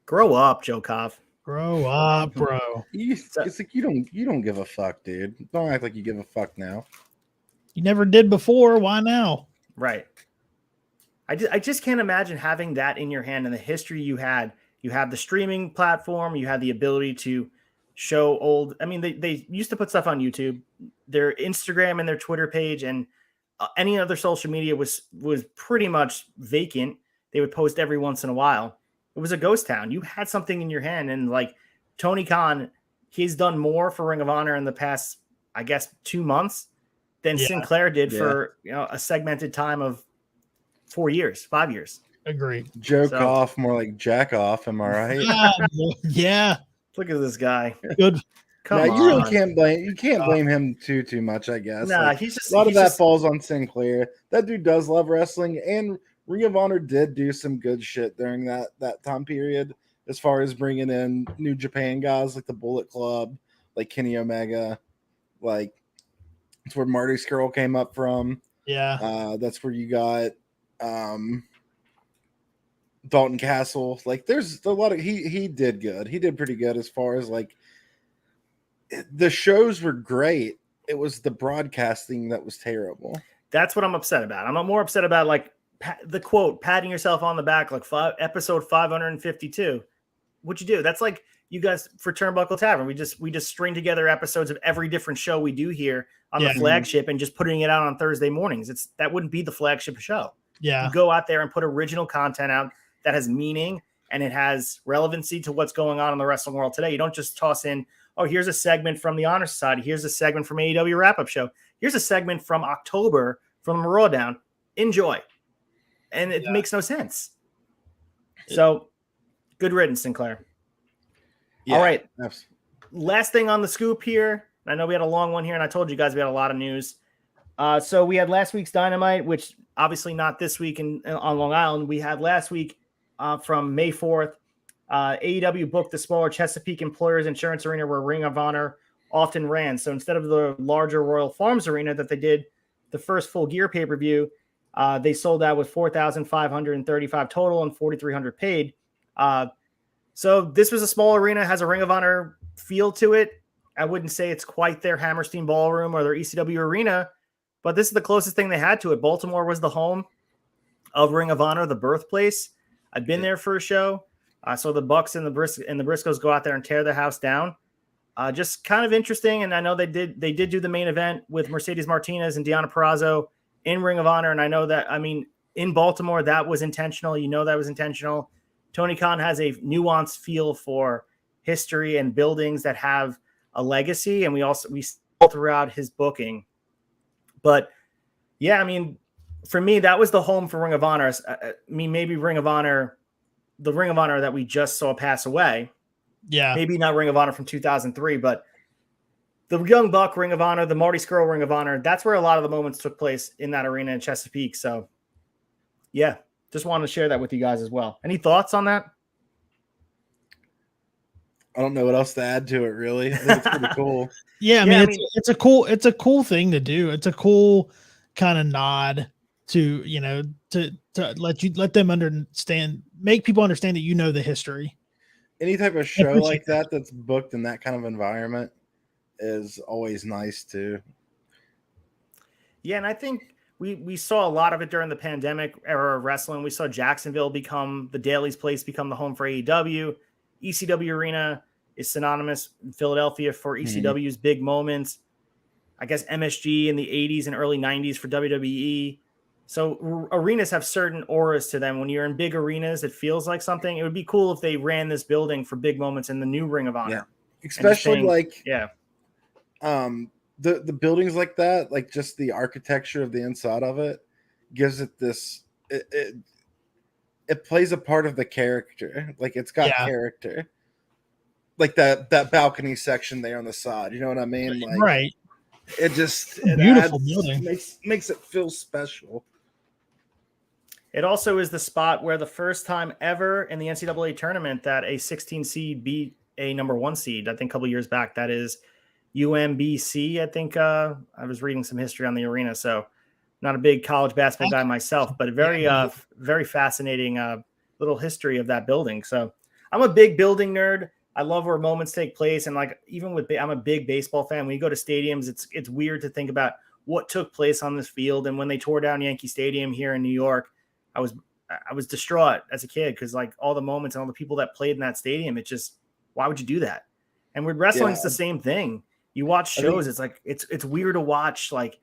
[SPEAKER 2] Grow up, Joe Koff.
[SPEAKER 3] Grow up, bro.
[SPEAKER 4] It's like you don't give a fuck, dude. Don't act like you give a fuck now.
[SPEAKER 3] You never did before. Why now?
[SPEAKER 2] Right. I just can't imagine having that in your hand and the history you had. You have the streaming platform. You had the ability to show old. I mean, they used to put stuff on YouTube, their Instagram and their Twitter page. And any other social media was pretty much vacant. They would post every once in a while. It was a ghost town. You had something in your hand, and like Tony Khan, he's done more for Ring of Honor in the past, I guess, 2 months than Sinclair did for a segmented time of 4 years, 5 years.
[SPEAKER 3] Agreed.
[SPEAKER 4] Joke off, more like jack off. Am I right?
[SPEAKER 3] Yeah.
[SPEAKER 2] Look at this guy.
[SPEAKER 3] Good.
[SPEAKER 2] Come on.
[SPEAKER 4] You really can't blame him too much, I guess.
[SPEAKER 2] Nah,
[SPEAKER 4] like,
[SPEAKER 2] he's just
[SPEAKER 4] a lot of that falls on Sinclair. That dude does love wrestling, and Ring of Honor did do some good shit during that time period, as far as bringing in New Japan guys like the Bullet Club, like Kenny Omega, like that's where Marty Scurll came up from.
[SPEAKER 3] Yeah.
[SPEAKER 4] That's where you got Dalton Castle. Like there's a lot of he did good. He did pretty good as far as like the shows were great. It was the broadcasting that was terrible.
[SPEAKER 2] That's what I'm upset about. I'm more upset about like the quote, patting yourself on the back, like episode 552. What'd you do? That's like you guys for Turnbuckle Tavern. We just string together episodes of every different show we do here on the flagship and just putting it out on Thursday mornings. That wouldn't be the flagship show.
[SPEAKER 3] Yeah.
[SPEAKER 2] You go out there and put original content out that has meaning and it has relevancy to what's going on in the wrestling world today. You don't just toss in, oh, here's a segment from the Honor Society. Here's a segment from AEW Wrap-Up Show. Here's a segment from October from Raw Down. Enjoy. And it makes no sense. So, good riddance, Sinclair.
[SPEAKER 4] Yeah,
[SPEAKER 2] all right.
[SPEAKER 4] Absolutely.
[SPEAKER 2] Last thing on the scoop here. I know we had a long one here, and I told you guys we had a lot of news. So we had last week's Dynamite, which obviously not this week on Long Island. We had last week from May 4th. AEW booked the smaller Chesapeake Employers Insurance Arena where Ring of Honor often ran. So instead of the larger Royal Farms Arena that they did the first full gear pay-per-view, they sold out with 4,535 total and 4,300 paid. So this was a small arena, has a Ring of Honor feel to it. I wouldn't say it's quite their Hammerstein Ballroom or their ECW arena, but this is the closest thing they had to it. Baltimore was the home of Ring of Honor, the birthplace. I've been there for a show. So the Bucks and the Briscoes go out there and tear the house down. Just kind of interesting. And I know they did do the main event with Mercedes Martinez and Deonna Purrazzo in Ring of Honor. And I know that, I mean, in Baltimore, that was intentional. You know, that was intentional. Tony Khan has a nuanced feel for history and buildings that have a legacy. And we saw throughout his booking. But yeah, I mean, for me, that was the home for Ring of Honor. I mean, maybe Ring of Honor, the Ring of Honor that we just saw pass away.
[SPEAKER 3] Yeah.
[SPEAKER 2] Maybe not Ring of Honor from 2003, but the Young Buck Ring of Honor, the Marty Scurll Ring of Honor, that's where a lot of the moments took place in that arena in Chesapeake. So, yeah, just wanted to share that with you guys as well. Any thoughts on that?
[SPEAKER 4] I don't know what else to add to it, really. I think it's pretty cool.
[SPEAKER 3] Yeah, I mean, it's a cool thing to do. It's a cool kind of nod to, you know, to let them understand, make people understand that you know the history.
[SPEAKER 4] Any type of show like that's booked in that kind of environment is always nice too.
[SPEAKER 2] Yeah, and I think we saw a lot of it during the pandemic era of wrestling. We saw Jacksonville become the Daly's place, become the home for AEW. ECW Arena is synonymous in Philadelphia for ECW's big moments. I guess MSG in the 80s and early 90s for WWE. So arenas have certain auras to them. When you're in big arenas, it feels like something. It would be cool if they ran this building for big moments in the new Ring of Honor.
[SPEAKER 4] Yeah. Especially the buildings like that, like just the architecture of the inside of it gives it this, it plays a part of the character. Like it's got character. Like that balcony section there on the side. You know what I mean? Like,
[SPEAKER 3] right.
[SPEAKER 4] It just
[SPEAKER 3] beautiful building.
[SPEAKER 4] Makes it feel special.
[SPEAKER 2] It also is the spot where the first time ever in the NCAA tournament that a 16 seed beat a number 1 seed, I think a couple years back, that is UMBC. I think I was reading some history on the arena. So not a big college basketball guy myself, but a very fascinating little history of that building. So I'm a big building nerd. I love where moments take place. And like, even with, I'm a big baseball fan. When you go to stadiums, it's weird to think about what took place on this field. And when they tore down Yankee Stadium here in New York, I was distraught as a kid. Cause like all the moments and all the people that played in that stadium, it just, why would you do that? And with wrestling, it's the same thing. You watch shows. It's like, it's weird to watch like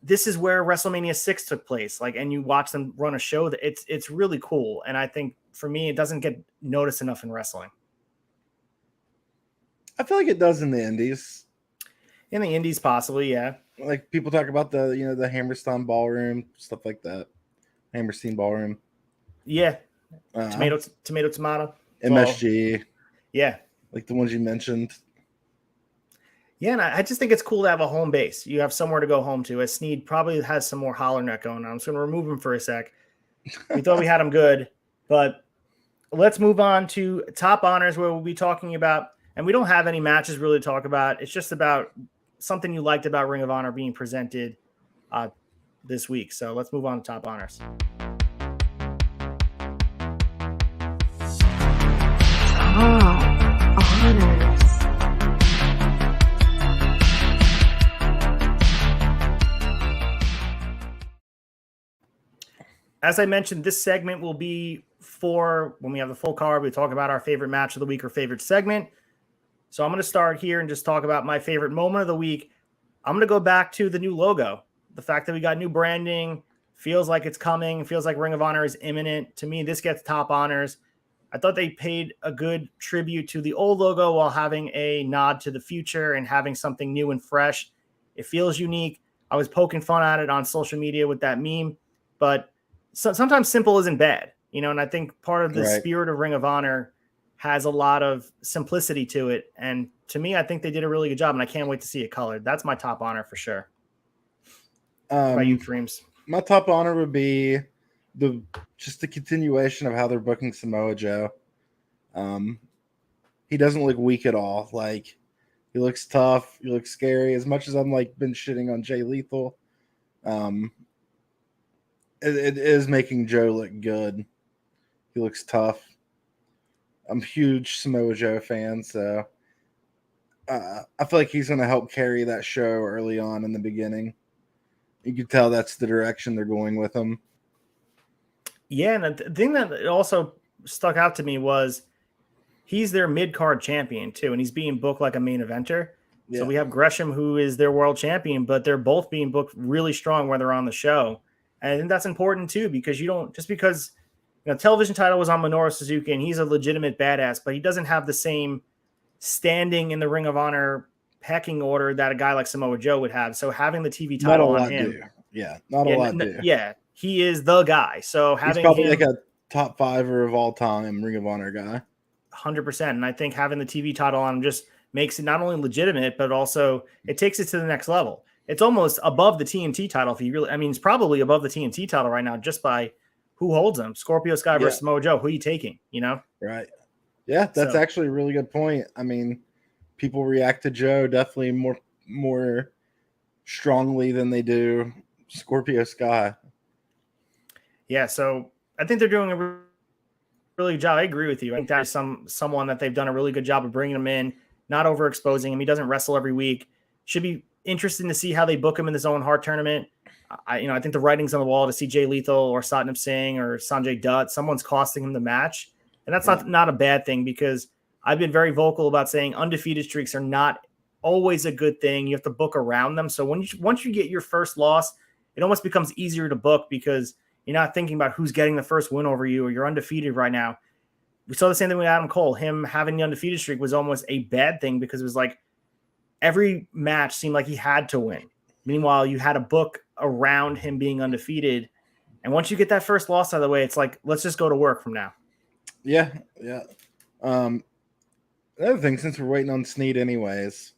[SPEAKER 2] this is where WrestleMania 6 took place. Like, and you watch them run a show that it's really cool. And I think for me, it doesn't get noticed enough in wrestling.
[SPEAKER 4] I feel like it does in the indies.
[SPEAKER 2] In the indies, possibly, yeah.
[SPEAKER 4] Like people talk about the the Hammerstein Ballroom, stuff like that. Hammerstein Ballroom.
[SPEAKER 2] Yeah. Tomato.
[SPEAKER 4] MSG.
[SPEAKER 2] Well, yeah.
[SPEAKER 4] Like the ones you mentioned.
[SPEAKER 2] Yeah, and I just think it's cool to have a home base. You have somewhere to go home to. As Sneed probably has some more holler neck going on. I'm just going to remove him for a sec. We thought we had him good, but let's move on to top honors, where we'll be talking about, and we don't have any matches really to talk about. It's just about something you liked about Ring of Honor being presented this week. So let's move on to top honors.
[SPEAKER 5] Top honors.
[SPEAKER 2] As I mentioned, this segment will be for when we have the full card. We talk about our favorite match of the week or favorite segment. So I'm going to start here and just talk about my favorite moment of the week. I'm going to go back to the new logo. The fact that we got new branding feels like it's coming, feels like Ring of Honor is imminent. To me, this gets top honors. I thought they paid a good tribute to the old logo while having a nod to the future and having something new and fresh. It feels unique. I was poking fun at it on social media with that meme, but sometimes simple isn't bad, and I think part of the spirit of Ring of Honor has a lot of simplicity to it. And to me, I think they did a really good job, and I can't wait to see it colored. That's my top honor for sure. By you, Dreams.
[SPEAKER 4] My top honor would be just the continuation of how they're booking Samoa Joe. He doesn't look weak at all. Like, he looks tough. He looks scary. As much as I'm been shitting on Jay Lethal, it is making Joe look good. He looks tough. I'm a huge Samoa Joe fan, so I feel like he's going to help carry that show early on in the beginning. You can tell that's the direction they're going with him.
[SPEAKER 2] Yeah, and the thing that also stuck out to me was he's their mid-card champion, too, and he's being booked like a main eventer. Yeah. So we have Gresham, who is their world champion, but they're both being booked really strong when they're on the show. And I think that's important, too, because you don't – just because television title was on Minoru Suzuki, and he's a legitimate badass, but he doesn't have the same standing in the Ring of Honor pecking order that a guy like Samoa Joe would have. So having the TV title on him –
[SPEAKER 4] not a lot do.
[SPEAKER 2] Yeah, he is the guy. So having
[SPEAKER 4] he's probably
[SPEAKER 2] him,
[SPEAKER 4] like a top 5 of all time Ring of Honor guy.
[SPEAKER 2] 100%. And I think having the TV title on him just makes it not only legitimate, but also it takes it to the next level. It's almost above the TNT title. If you really, it's probably above the TNT title right now, just by who holds them. Scorpio Sky versus Samoa Joe. Who are you taking?
[SPEAKER 4] Right. Yeah, that's actually a really good point. People react to Joe definitely more strongly than they do Scorpio Sky.
[SPEAKER 2] Yeah, so I think they're doing a really good job. I agree with you. I think that's someone that they've done a really good job of bringing him in, not overexposing him. He doesn't wrestle every week. Should be interesting to see how they book him in the Zone Hard tournament. I think the writing's on the wall to see Jay Lethal or Satnam Singh or Sanjay Dutt. Someone's costing him the match, and that's not a bad thing, because I've been very vocal about saying undefeated streaks are not always a good thing. You have to book around them. So once you get your first loss, it almost becomes easier to book because you're not thinking about who's getting the first win over you, or you're undefeated right now. We saw the same thing with Adam Cole. Him having the undefeated streak was almost a bad thing because it was like every match seemed like he had to win. Meanwhile, you had a book around him being undefeated. And once you get that first loss out of the way, it's like, let's just go to work from now.
[SPEAKER 4] Yeah. Another thing, since we're waiting on Sneed anyways,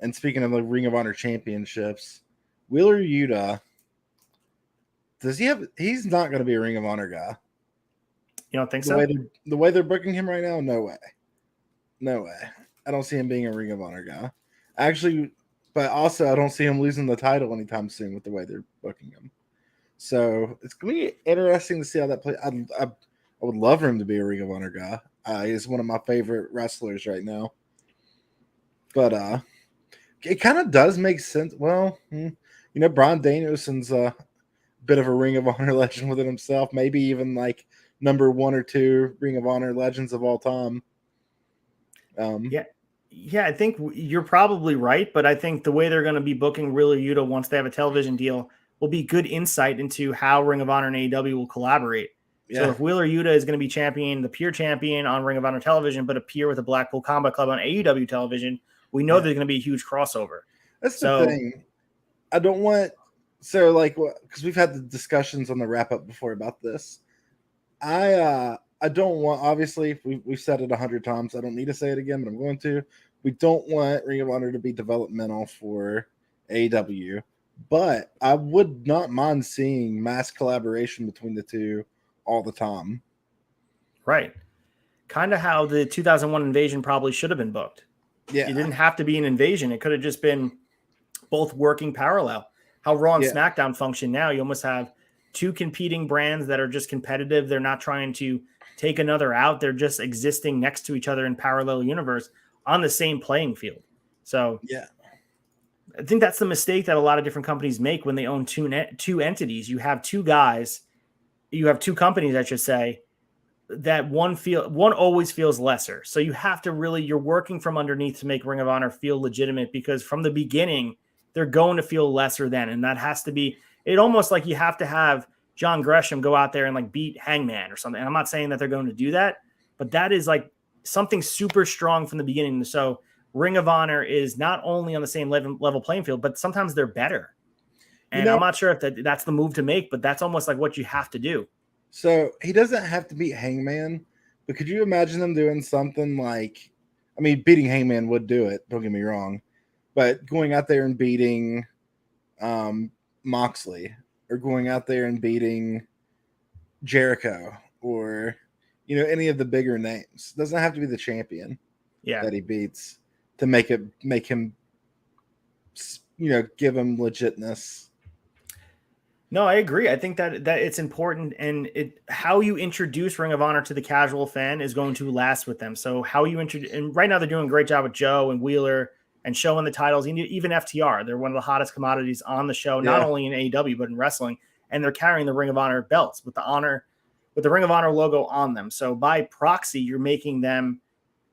[SPEAKER 4] and speaking of the Ring of Honor championships, Wheeler Yuta, he's not going to be a Ring of Honor guy.
[SPEAKER 2] You don't think so?
[SPEAKER 4] The way they're booking him right now, no way. I don't see him being a Ring of Honor guy. Actually, but also I don't see him losing the title anytime soon with the way they're booking him. So it's going to be interesting to see how that plays. I would love for him to be a Ring of Honor guy. He's one of my favorite wrestlers right now. But it kind of does make sense. Well, Bryan Danielson's a bit of a Ring of Honor legend within himself. Maybe even like number 1 or 2 Ring of Honor legends of all time.
[SPEAKER 2] Yeah. Yeah, I think you're probably right, but I think the way they're going to be booking Wheeler Yuta once they have a television deal will be good insight into how Ring of Honor and AEW will collaborate. So
[SPEAKER 4] Yeah.
[SPEAKER 2] if Wheeler Yuta is going to be the pure champion on Ring of Honor television, but appear with a Blackpool Combat Club on AEW television, we know there's going to be a huge crossover.
[SPEAKER 4] That's the thing. I don't want because we've had the discussions on the wrap up before about this. I don't want, obviously we've said it 100 times. I don't need to say it again, but I'm going to. We don't want Ring of Honor to be developmental for AEW, but I would not mind seeing mass collaboration between the two all the time.
[SPEAKER 2] Right. Kind of how the 2001 Invasion probably should have been booked.
[SPEAKER 4] Yeah.
[SPEAKER 2] It didn't have to be an invasion. It could have just been both working parallel. How Raw and SmackDown function now, you almost have two competing brands that are just competitive. They're not trying to take another out. They're just existing next to each other in parallel universe on the same playing field. So
[SPEAKER 4] yeah,
[SPEAKER 2] I think that's the mistake that a lot of different companies make when they own two entities. You have two companies, I should say, that one always feels lesser. So you have to you're working from underneath to make Ring of Honor feel legitimate, because from the beginning, they're going to feel lesser than, and that has to be it. Almost like you have to have John Gresham go out there and like beat Hangman or something. And I'm not saying that they're going to do that, but that is like something super strong from the beginning. So Ring of Honor is not only on the same level playing field, but sometimes they're better. And I'm not sure if that's the move to make, but that's almost like what you have to do.
[SPEAKER 4] So he doesn't have to beat Hangman, but could you imagine them doing something like, I mean, beating Hangman would do it, don't get me wrong, but going out there and beating Moxley, or going out there and beating Jericho, or, any of the bigger names. It doesn't have to be the champion that he beats to make him, give him legitness.
[SPEAKER 2] No, I agree. I think that it's important, and how you introduce Ring of Honor to the casual fan is going to last with them. So how you introduce, and right now they're doing a great job with Joe and Wheeler and showing the titles. Even FTR, they're one of the hottest commodities on the show, not only in AEW but in wrestling, and they're carrying the Ring of Honor belts with the Ring of Honor logo on them. So by proxy, you're making them,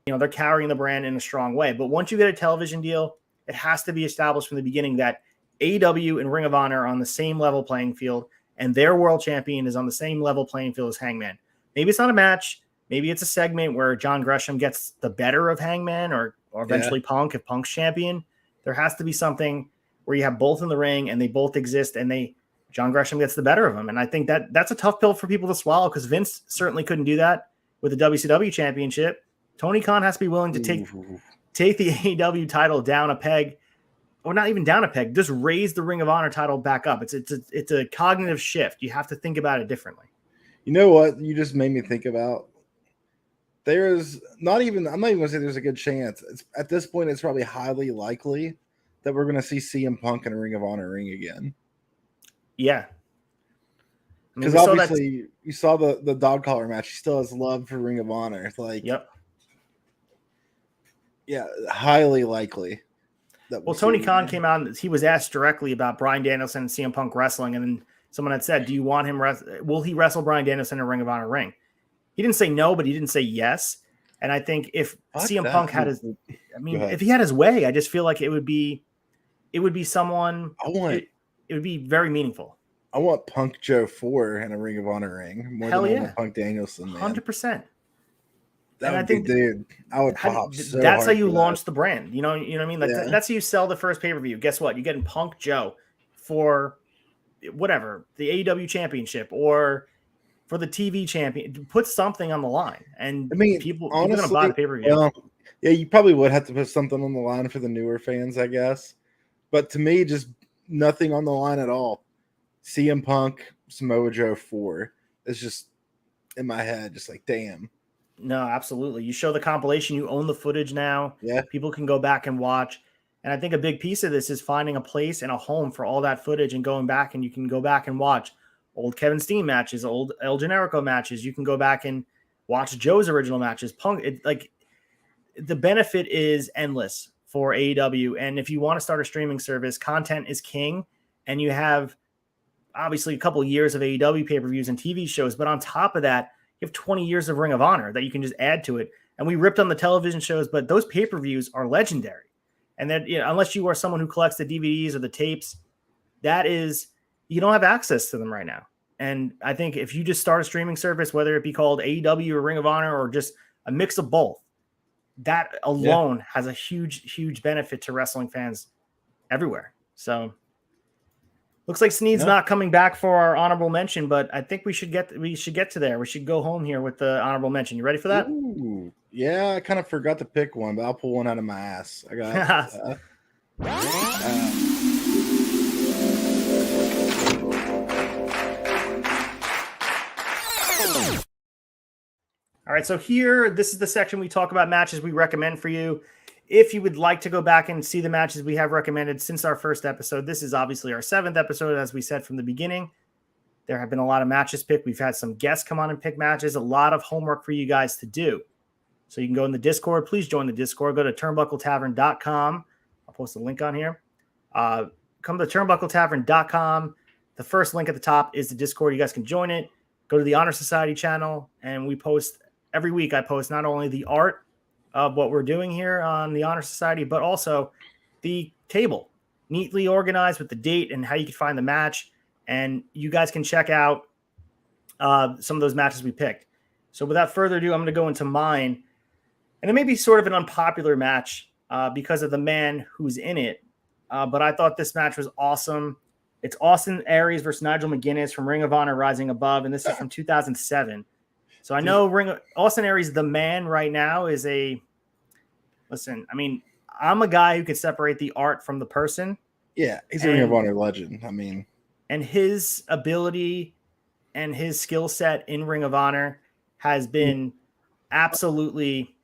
[SPEAKER 2] they're carrying the brand in a strong way. But once you get a television deal, it has to be established from the beginning that AEW and Ring of Honor are on the same level playing field, and their world champion is on the same level playing field as Hangman. Maybe it's not a match. Maybe it's a segment where John Gresham gets the better of Hangman, or eventually Punk, if Punk's champion. There has to be something where you have both in the ring and they both exist, and John Gresham gets the better of him. And I think that's a tough pill for people to swallow, because Vince certainly couldn't do that with the WCW championship. Tony Khan has to be willing to take the AEW title down a peg, or not even down a peg, just raise the Ring of Honor title back up. It's a cognitive shift. You have to think about it differently.
[SPEAKER 4] You know what? You just made me think about. I'm not even going to say there's a good chance. At this point, it's probably highly likely that we're going to see CM Punk in a Ring of Honor ring again.
[SPEAKER 2] Yeah.
[SPEAKER 4] Because obviously you saw the dog collar match. He still has love for Ring of Honor. It's like, yeah, highly likely.
[SPEAKER 2] Well, Tony Khan came out and he was asked directly about Bryan Danielson and CM Punk wrestling. And then someone had said, do you want him, will he wrestle Bryan Danielson in a Ring of Honor ring? He didn't say no, but he didn't say yes. And I think if CM Punk had if he had his way, I just feel like it would be someone, it would be very meaningful.
[SPEAKER 4] I want Punk Joe 4 in a Ring of Honor ring more than Punk Danielson, man.
[SPEAKER 2] 100%.
[SPEAKER 4] That would be, dude. I would pop so hard.
[SPEAKER 2] That's how you launch the brand. You know what I mean? Like that's how you sell the first pay-per-view. Guess what? You're getting Punk Joe for whatever, the AEW championship or for the TV champion. Put something on the line. And
[SPEAKER 4] I mean,
[SPEAKER 2] people are
[SPEAKER 4] honestly,
[SPEAKER 2] going to buy the pay-per-view.
[SPEAKER 4] Yeah, you probably would have to put something on the line for the newer fans, I guess. But to me, just nothing on the line at all. CM Punk, Samoa Joe 4. It's just in my head, just like, damn.
[SPEAKER 2] No, absolutely. You show the compilation, you own the footage now.
[SPEAKER 4] Yeah.
[SPEAKER 2] People can go back and watch. And I think a big piece of this is finding a place and a home for all that footage and going back, and you can go back and watch old Kevin Steen matches, old El Generico matches. You can go back and watch Joe's original matches. Punk, the benefit is endless for AEW. And if you want to start a streaming service, content is king. And you have obviously a couple of years of AEW pay-per-views and TV shows. But on top of that, you have 20 years of Ring of Honor that you can just add to it. and we ripped on the television shows, but those pay-per-views are legendary. And then, unless you are someone who collects the DVDs or the tapes, you don't have access to them right now. And I think if you just start a streaming service, whether it be called AEW or Ring of Honor or just a mix of both, that alone has a huge, huge benefit to wrestling fans everywhere. So looks like Sneed's not coming back for our honorable mention, but I think we should get to there. We should go home here with the honorable mention. You ready for that?
[SPEAKER 4] Ooh, yeah, I kind of forgot to pick one, but I'll pull one out of my ass. I got
[SPEAKER 2] All right, so this is the section we talk about matches we recommend for you. If you would like to go back and see the matches we have recommended since our first episode, this is obviously our 7th episode, as we said from the beginning. There have been a lot of matches picked. We've had some guests come on and pick matches, a lot of homework for you guys to do. So you can go in the Discord. Please join the Discord. Go to turnbuckletavern.com. I'll post a link on here. Come to turnbuckletavern.com. The first link at the top is the Discord. You guys can join it. Go to the Honor Society channel, and we post every week. I post not only the art of what we're doing here on the Honor Society, but also the table, neatly organized with the date and how you can find the match. And you guys can check out some of those matches we picked. So without further ado, I'm going to go into mine. And it may be sort of an unpopular match because of the man who's in it. But I thought this match was awesome. It's Austin Aries versus Nigel McGuinness from Ring of Honor Rising Above. And this is from 2007. So I know Austin Aries, the man right now, is listen, I mean, I'm a guy who can separate the art from the person.
[SPEAKER 4] Yeah, he's a Ring of Honor legend. I mean,
[SPEAKER 2] and his ability and his skill set in Ring of Honor has been absolutely,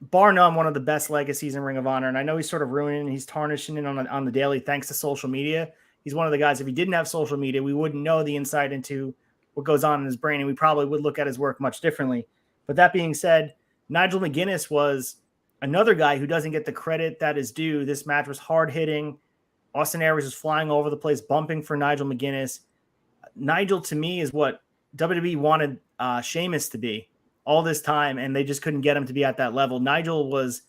[SPEAKER 2] bar none, one of the best legacies in Ring of Honor. And I know he's sort of ruining, he's tarnishing it on the daily thanks to social media. He's one of the guys, if he didn't have social media, we wouldn't know the insight into what goes on in his brain, and we probably would look at his work much differently. But that being said, Nigel McGuinness was another guy who doesn't get the credit that is due. This match was hard-hitting. Austin Aries was flying all over the place, bumping for Nigel McGuinness. Nigel, to me, is what WWE wanted Sheamus to be all this time, and they just couldn't get him to be at that level. Nigel was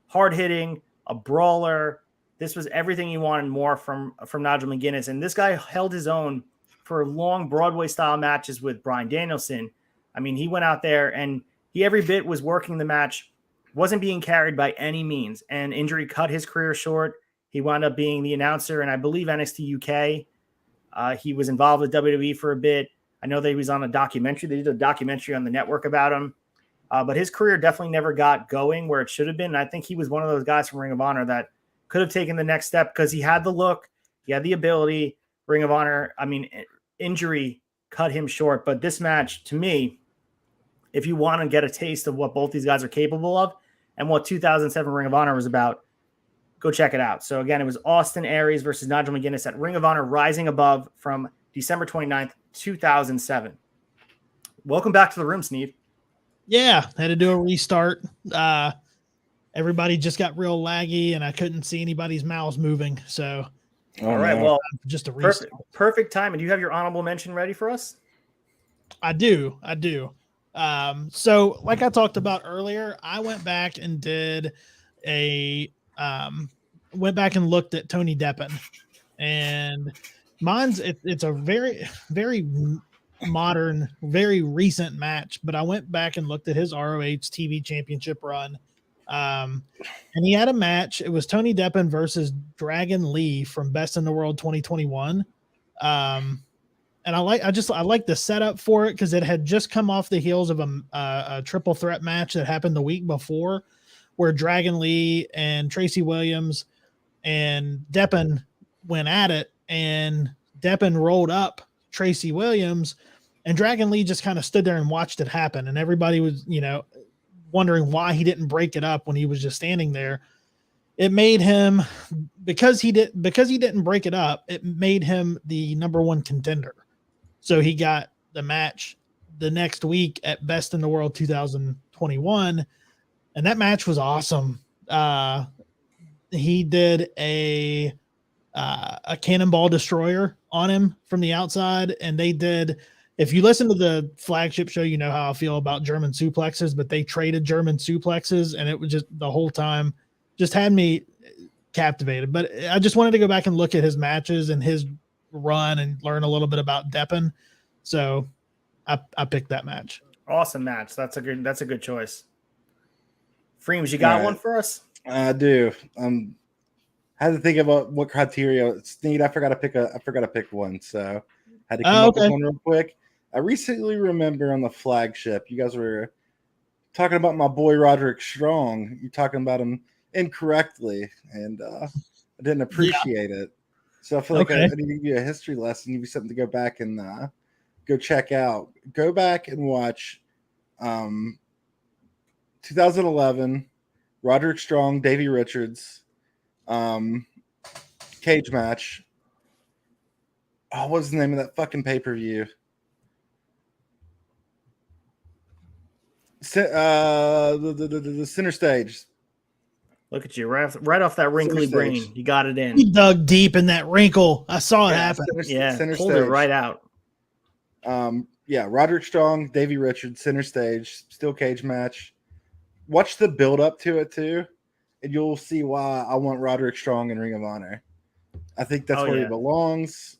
[SPEAKER 2] hard-hitting, a brawler. This was everything you wanted more from Nigel McGuinness, and this guy held his own for long Broadway-style matches with Bryan Danielson. I mean, he went out there, and he every bit was working the match, wasn't being carried by any means, and injury cut his career short. He wound up being the announcer, and I believe NXT UK. He was involved with WWE for a bit. I know that he was on a documentary. They did a documentary on the network about him. But his career definitely never got going where it should have been. And I think he was one of those guys from Ring of Honor that could have taken the next step because he had the look, he had the ability. Ring of Honor, I mean, injury cut him short. But this match, to me, if you want to get a taste of what both these guys are capable of and what 2007 Ring of Honor was about, go check it out. So again, it was Austin Aries versus Nigel McGuinness at Ring of Honor Rising Above from December 29th, 2007. Welcome back to the room, Sneed.
[SPEAKER 3] Yeah, had to do a restart. Everybody just got real laggy, and I couldn't see anybody's mouths moving. So,
[SPEAKER 2] all right, well,
[SPEAKER 3] just a restart.
[SPEAKER 2] Perfect time. And do you have your honorable mention ready for us?
[SPEAKER 3] I do. So, like I talked about earlier, I went back and did went back and looked at Tony Deppen, and it's a very, very modern, very recent match, but I went back and looked at his ROH TV Championship run. And he had a match. It was Tony Deppen versus Dragon Lee from Best in the World 2021. And I like the setup for it because it had just come off the heels of a triple threat match that happened the week before, where Dragon Lee and Tracy Williams and Deppen went at it, and Deppen rolled up Tracy Williams, and Dragon Lee just kind of stood there and watched it happen. And everybody was, wondering why he didn't break it up when he was just standing there. It made him, because he didn't break it up, it made him the number one contender. So he got the match the next week at Best in the World 2021. And that match was awesome. He did a Cannonball Destroyer on him from the outside, and they did if you listen to the flagship show, you know how I feel about German suplexes, but they traded German suplexes, and it was just the whole time just had me captivated. But I just wanted to go back and look at his matches and his run and learn a little bit about Deppen. So I picked that match.
[SPEAKER 2] Awesome match. That's a good choice. Freems, you got one for us?
[SPEAKER 4] I do. Had to think about what criteria. Sneed, I forgot to pick one, so had to come up with one real quick. I recently remember on the flagship, you guys were talking about my boy Roderick Strong. You're talking about him incorrectly, and I didn't appreciate it. So I feel like I need to give you a history lesson, give you something to go back and go check out. Go back and watch 2011 Roderick Strong, Davey Richards cage match. Oh, what was the name of that fucking pay-per-view? The center stage.
[SPEAKER 2] Look at you, right off that wrinkly brain. You got it in.
[SPEAKER 3] He dug deep in that wrinkle. I saw it happen.
[SPEAKER 2] Pulled it right out.
[SPEAKER 4] Roderick Strong, Davey Richards, center stage, steel cage match. Watch the build up to it too, and you'll see why I want Roderick Strong in Ring of Honor. I think that's where he belongs.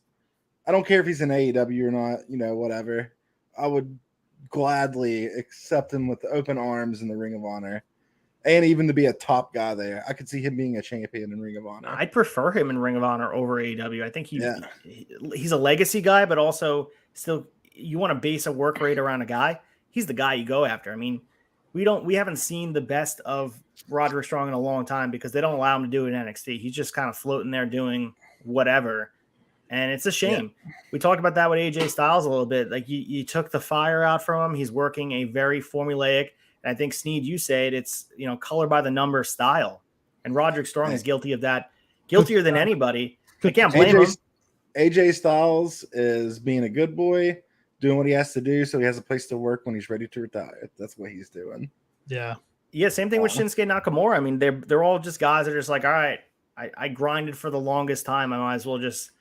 [SPEAKER 4] I don't care if he's in AEW or not, whatever. I would gladly accept him with open arms in the Ring of Honor, and even to be a top guy there. I could see him being a champion in Ring of Honor.
[SPEAKER 2] I'd prefer him in Ring of Honor over AEW. I think he's a legacy guy, but also still you want to base a work rate around a guy. He's the guy you go after. I mean, we haven't seen the best of Roderick Strong in a long time because they don't allow him to do it in NXT. He's just kind of floating there doing whatever. And it's a shame. Yeah. We talked about that with AJ Styles a little bit. Like you took the fire out from him. He's working a very formulaic, and I think Sneed, you said it's color by the number style. And Roderick Strong is guilty of that, guiltier than anybody. I can't blame him.
[SPEAKER 4] AJ Styles is being a good boy, doing what he has to do, so he has a place to work when he's ready to retire. That's what he's doing.
[SPEAKER 3] Yeah.
[SPEAKER 2] Yeah, same thing with Shinsuke Nakamura. I mean, they're all just guys that are just like, all right, I grinded for the longest time. I might as well just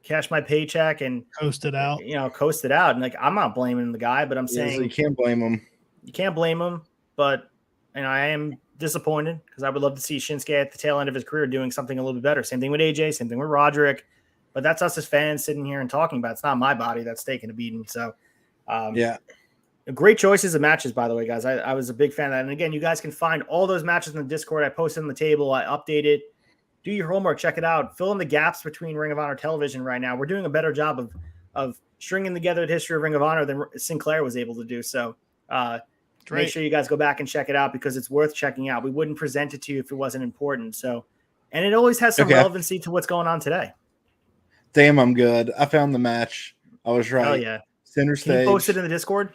[SPEAKER 2] cash my paycheck and
[SPEAKER 3] coast it out.
[SPEAKER 2] Coast it out. And like, I'm not blaming the guy, but I'm saying
[SPEAKER 4] so you can't blame him.
[SPEAKER 2] You can't blame him, but I am disappointed because I would love to see Shinsuke at the tail end of his career doing something a little bit better. Same thing with AJ, same thing with Roderick. But that's us as fans sitting here and talking about it. It's not my body that's taking a beating. So, great choices of matches, by the way, guys. I was a big fan of that. And again, you guys can find all those matches in the Discord. I posted on the table. I updated. Do your homework. Check it out. Fill in the gaps between Ring of Honor television right now. We're doing a better job of stringing together the history of Ring of Honor than Sinclair was able to do. So make sure you guys go back and check it out because it's worth checking out. We wouldn't present it to you if it wasn't important. So, and it always has some relevancy to what's going on today.
[SPEAKER 4] Damn, I'm good. I found the match. I was right.
[SPEAKER 2] Oh, yeah.
[SPEAKER 4] Center stage.
[SPEAKER 2] Can you post it in the Discord?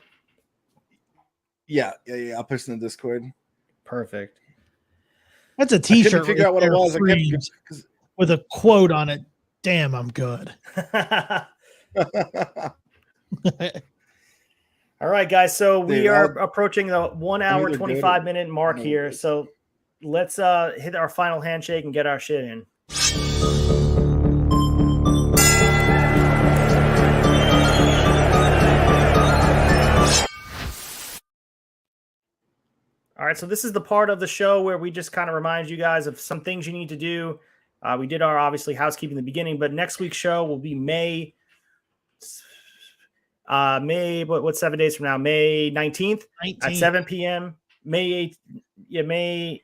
[SPEAKER 4] Yeah. I'll post it in the Discord.
[SPEAKER 2] Perfect.
[SPEAKER 3] That's a T-shirt.
[SPEAKER 4] I couldn't figure out what it was.
[SPEAKER 3] With a quote on it. Damn, I'm good.
[SPEAKER 2] All right, guys. So we are approaching the 1 hour, 25 minute mark here. So let's hit our final handshake and get our shit in. All right, so this is the part of the show where we just kind of remind you guys of some things you need to do. We did our, obviously, housekeeping in the beginning, but next week's show will be May, what's 7 days from now? May 19th at 7 p.m. May 19th.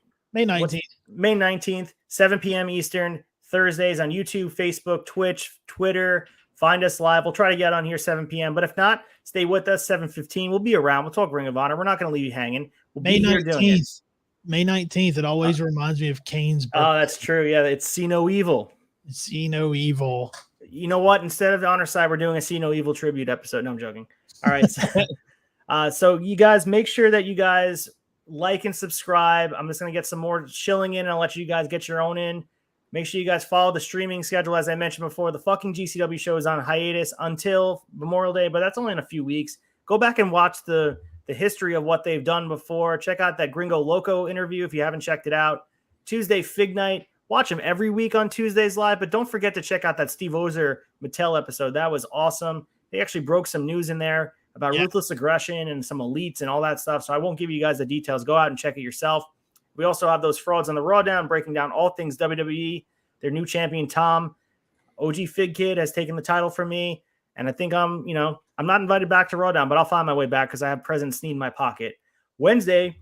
[SPEAKER 2] May 19th, 7 p.m. Eastern, Thursdays on YouTube, Facebook, Twitch, Twitter. Find us live. We'll try to get on here 7 p.m. But if not, stay with us, 7:15. We'll be around. We'll talk Ring of Honor. We're not going to leave you hanging. We'll
[SPEAKER 3] May 19th. May 19th. It always reminds me of Kane's birthday.
[SPEAKER 2] Oh, that's true. Yeah, it's See No Evil.
[SPEAKER 3] See No Evil.
[SPEAKER 2] You know what? Instead of the Honor Side, we're doing a See No Evil tribute episode. No, I'm joking. All right. So you guys, make sure that you guys like and subscribe. I'm just going to get some more shilling in and I'll let you guys get your own in. Make sure you guys follow the streaming schedule. As I mentioned before, the fucking GCW show is on hiatus until Memorial Day, but that's only in a few weeks. Go back and watch the history of what they've done before. Check out that Gringo Loco interview if you haven't checked it out. Tuesday Fig Night. Watch him every week on Tuesdays live, but don't forget to check out that Steve Ozer Mattel episode. That was awesome. they actually broke some news in there about ruthless aggression and some elites and all that stuff. So I won't give you guys the details. Go out and check it yourself. We also have those frauds on the Raw Down, breaking down all things WWE. Their new champion, Tom, OG Fig Kid, has taken the title from me. And I think I'm not invited back to Raw Down, but I'll find my way back because I have President Sneed in my pocket. Wednesday,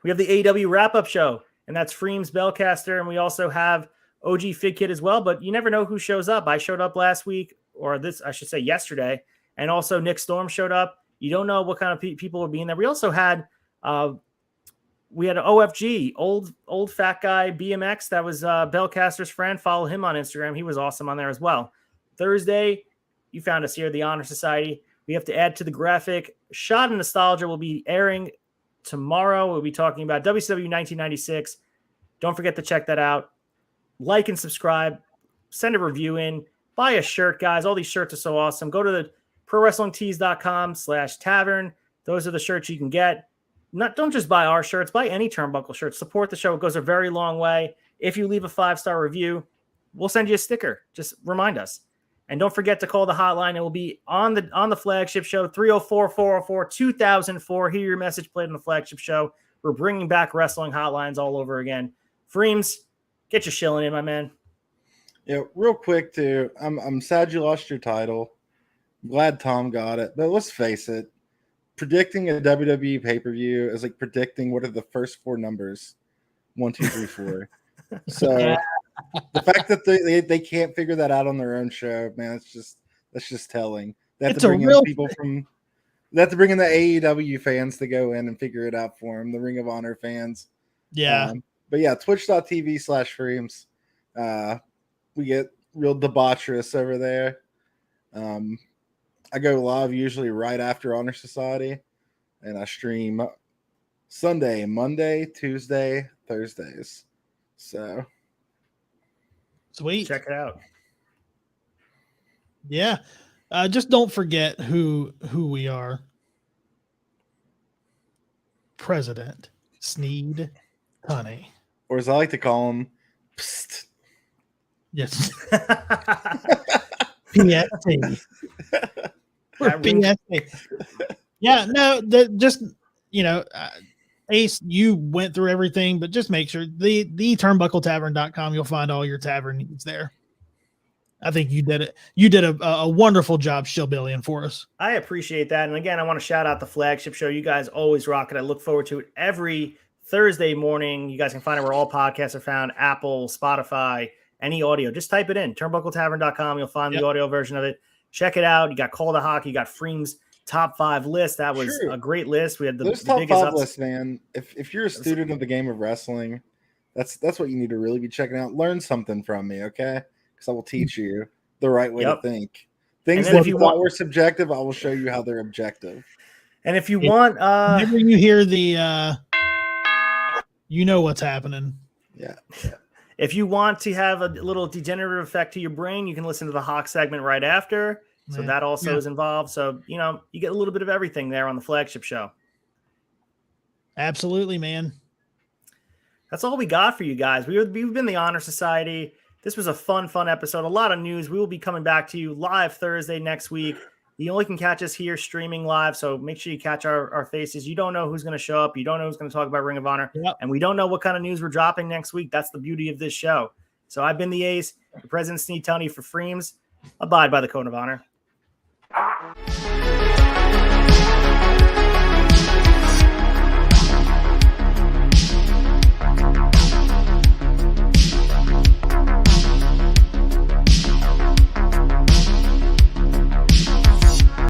[SPEAKER 2] we have the AEW wrap-up show, and that's Freems Bellcaster, and we also have OG Fig Kid as well, but you never know who shows up. I showed up last week, or I should say yesterday, and also Nick Storm showed up. You don't know what kind of people will be in there. We also had we had an OFG, old fat guy, BMX. That was Bellcaster's friend. Follow him on Instagram. He was awesome on there as well. Thursday, you found us here at the Honor Society. We have to add to the graphic. Shot of Nostalgia will be airing tomorrow. We'll be talking about WCW 1996. Don't forget to check that out. Like and subscribe. Send a review in. Buy a shirt, guys. All these shirts are so awesome. Go to the prowrestlingtees.com/tavern. Those are the shirts you can get. Don't just buy our shirts. Buy any Turnbuckle shirt. Support the show. It goes a very long way. If you leave a 5-star review, we'll send you a sticker. Just remind us. And don't forget to call the hotline. It will be on the flagship show, 304-404-2004. Hear your message played on the flagship show. We're bringing back wrestling hotlines all over again. Freems, get your shilling in, my man.
[SPEAKER 4] Yeah, real quick too. I'm sad you lost your title. I'm glad Tom got it, but let's face it, predicting a WWE pay-per-view is like predicting what are the first 4 numbers, 1, 2, 3, 4. So the fact that they can't figure that out on their own show, man, that's just telling. They have to bring in people from. They have to bring in the AEW fans to go in and figure it out for them. The Ring of Honor fans.
[SPEAKER 3] Yeah.
[SPEAKER 4] But yeah, twitch.tv/Freems. We get real debaucherous over there. I go live usually right after Honor Society, and I stream Sunday, Monday, Tuesday, Thursdays. So
[SPEAKER 3] sweet.
[SPEAKER 2] Check it out.
[SPEAKER 3] Yeah. Just don't forget who we are. President Sneed Honey.
[SPEAKER 4] Or as I like to call him, Psst.
[SPEAKER 3] Yes. PST. PST. Yeah, no, just, Ace, you went through everything, but just make sure the turnbuckletavern.com, you'll find all your tavern needs there. I think you did it. You did a wonderful job shillbillying for us.
[SPEAKER 2] I appreciate that. And again, I want to shout out the flagship show. You guys always rock it. I look forward to it every Thursday morning. You guys can find it where all podcasts are found: Apple, Spotify, any audio. Just type it in, turnbuckletavern.com. You'll find the audio version of it. Check it out. You got Call to Hockey. You got Freems' top 5 list. That was a great list. We had the
[SPEAKER 4] top
[SPEAKER 2] biggest
[SPEAKER 4] 5 list, man. If you're a student of the game of wrestling, that's what you need to really be checking out. Learn something from me, okay? Because I will teach you the right way to think. Things that you thought were subjective, I will show you how they're objective.
[SPEAKER 2] And if you want,
[SPEAKER 3] whenever you hear the, you know what's happening.
[SPEAKER 4] Yeah.
[SPEAKER 2] If you want to have a little degenerative effect to your brain, you can listen to the Hawk segment right after. So that also is involved. So, you get a little bit of everything there on the flagship show.
[SPEAKER 3] Absolutely, man.
[SPEAKER 2] That's all we got for you guys. We've been the Honor Society. This was a fun episode. A lot of news. We will be coming back to you live Thursday next week. You only can catch us here streaming live, so make sure you catch our faces. You don't know who's going to show up. You don't know who's going to talk about Ring of Honor. And we don't know what kind of news we're dropping next week. That's the beauty of this show. So I've been the Ace, the President Sneed Tunney for Freems. Abide by the Code of Honor.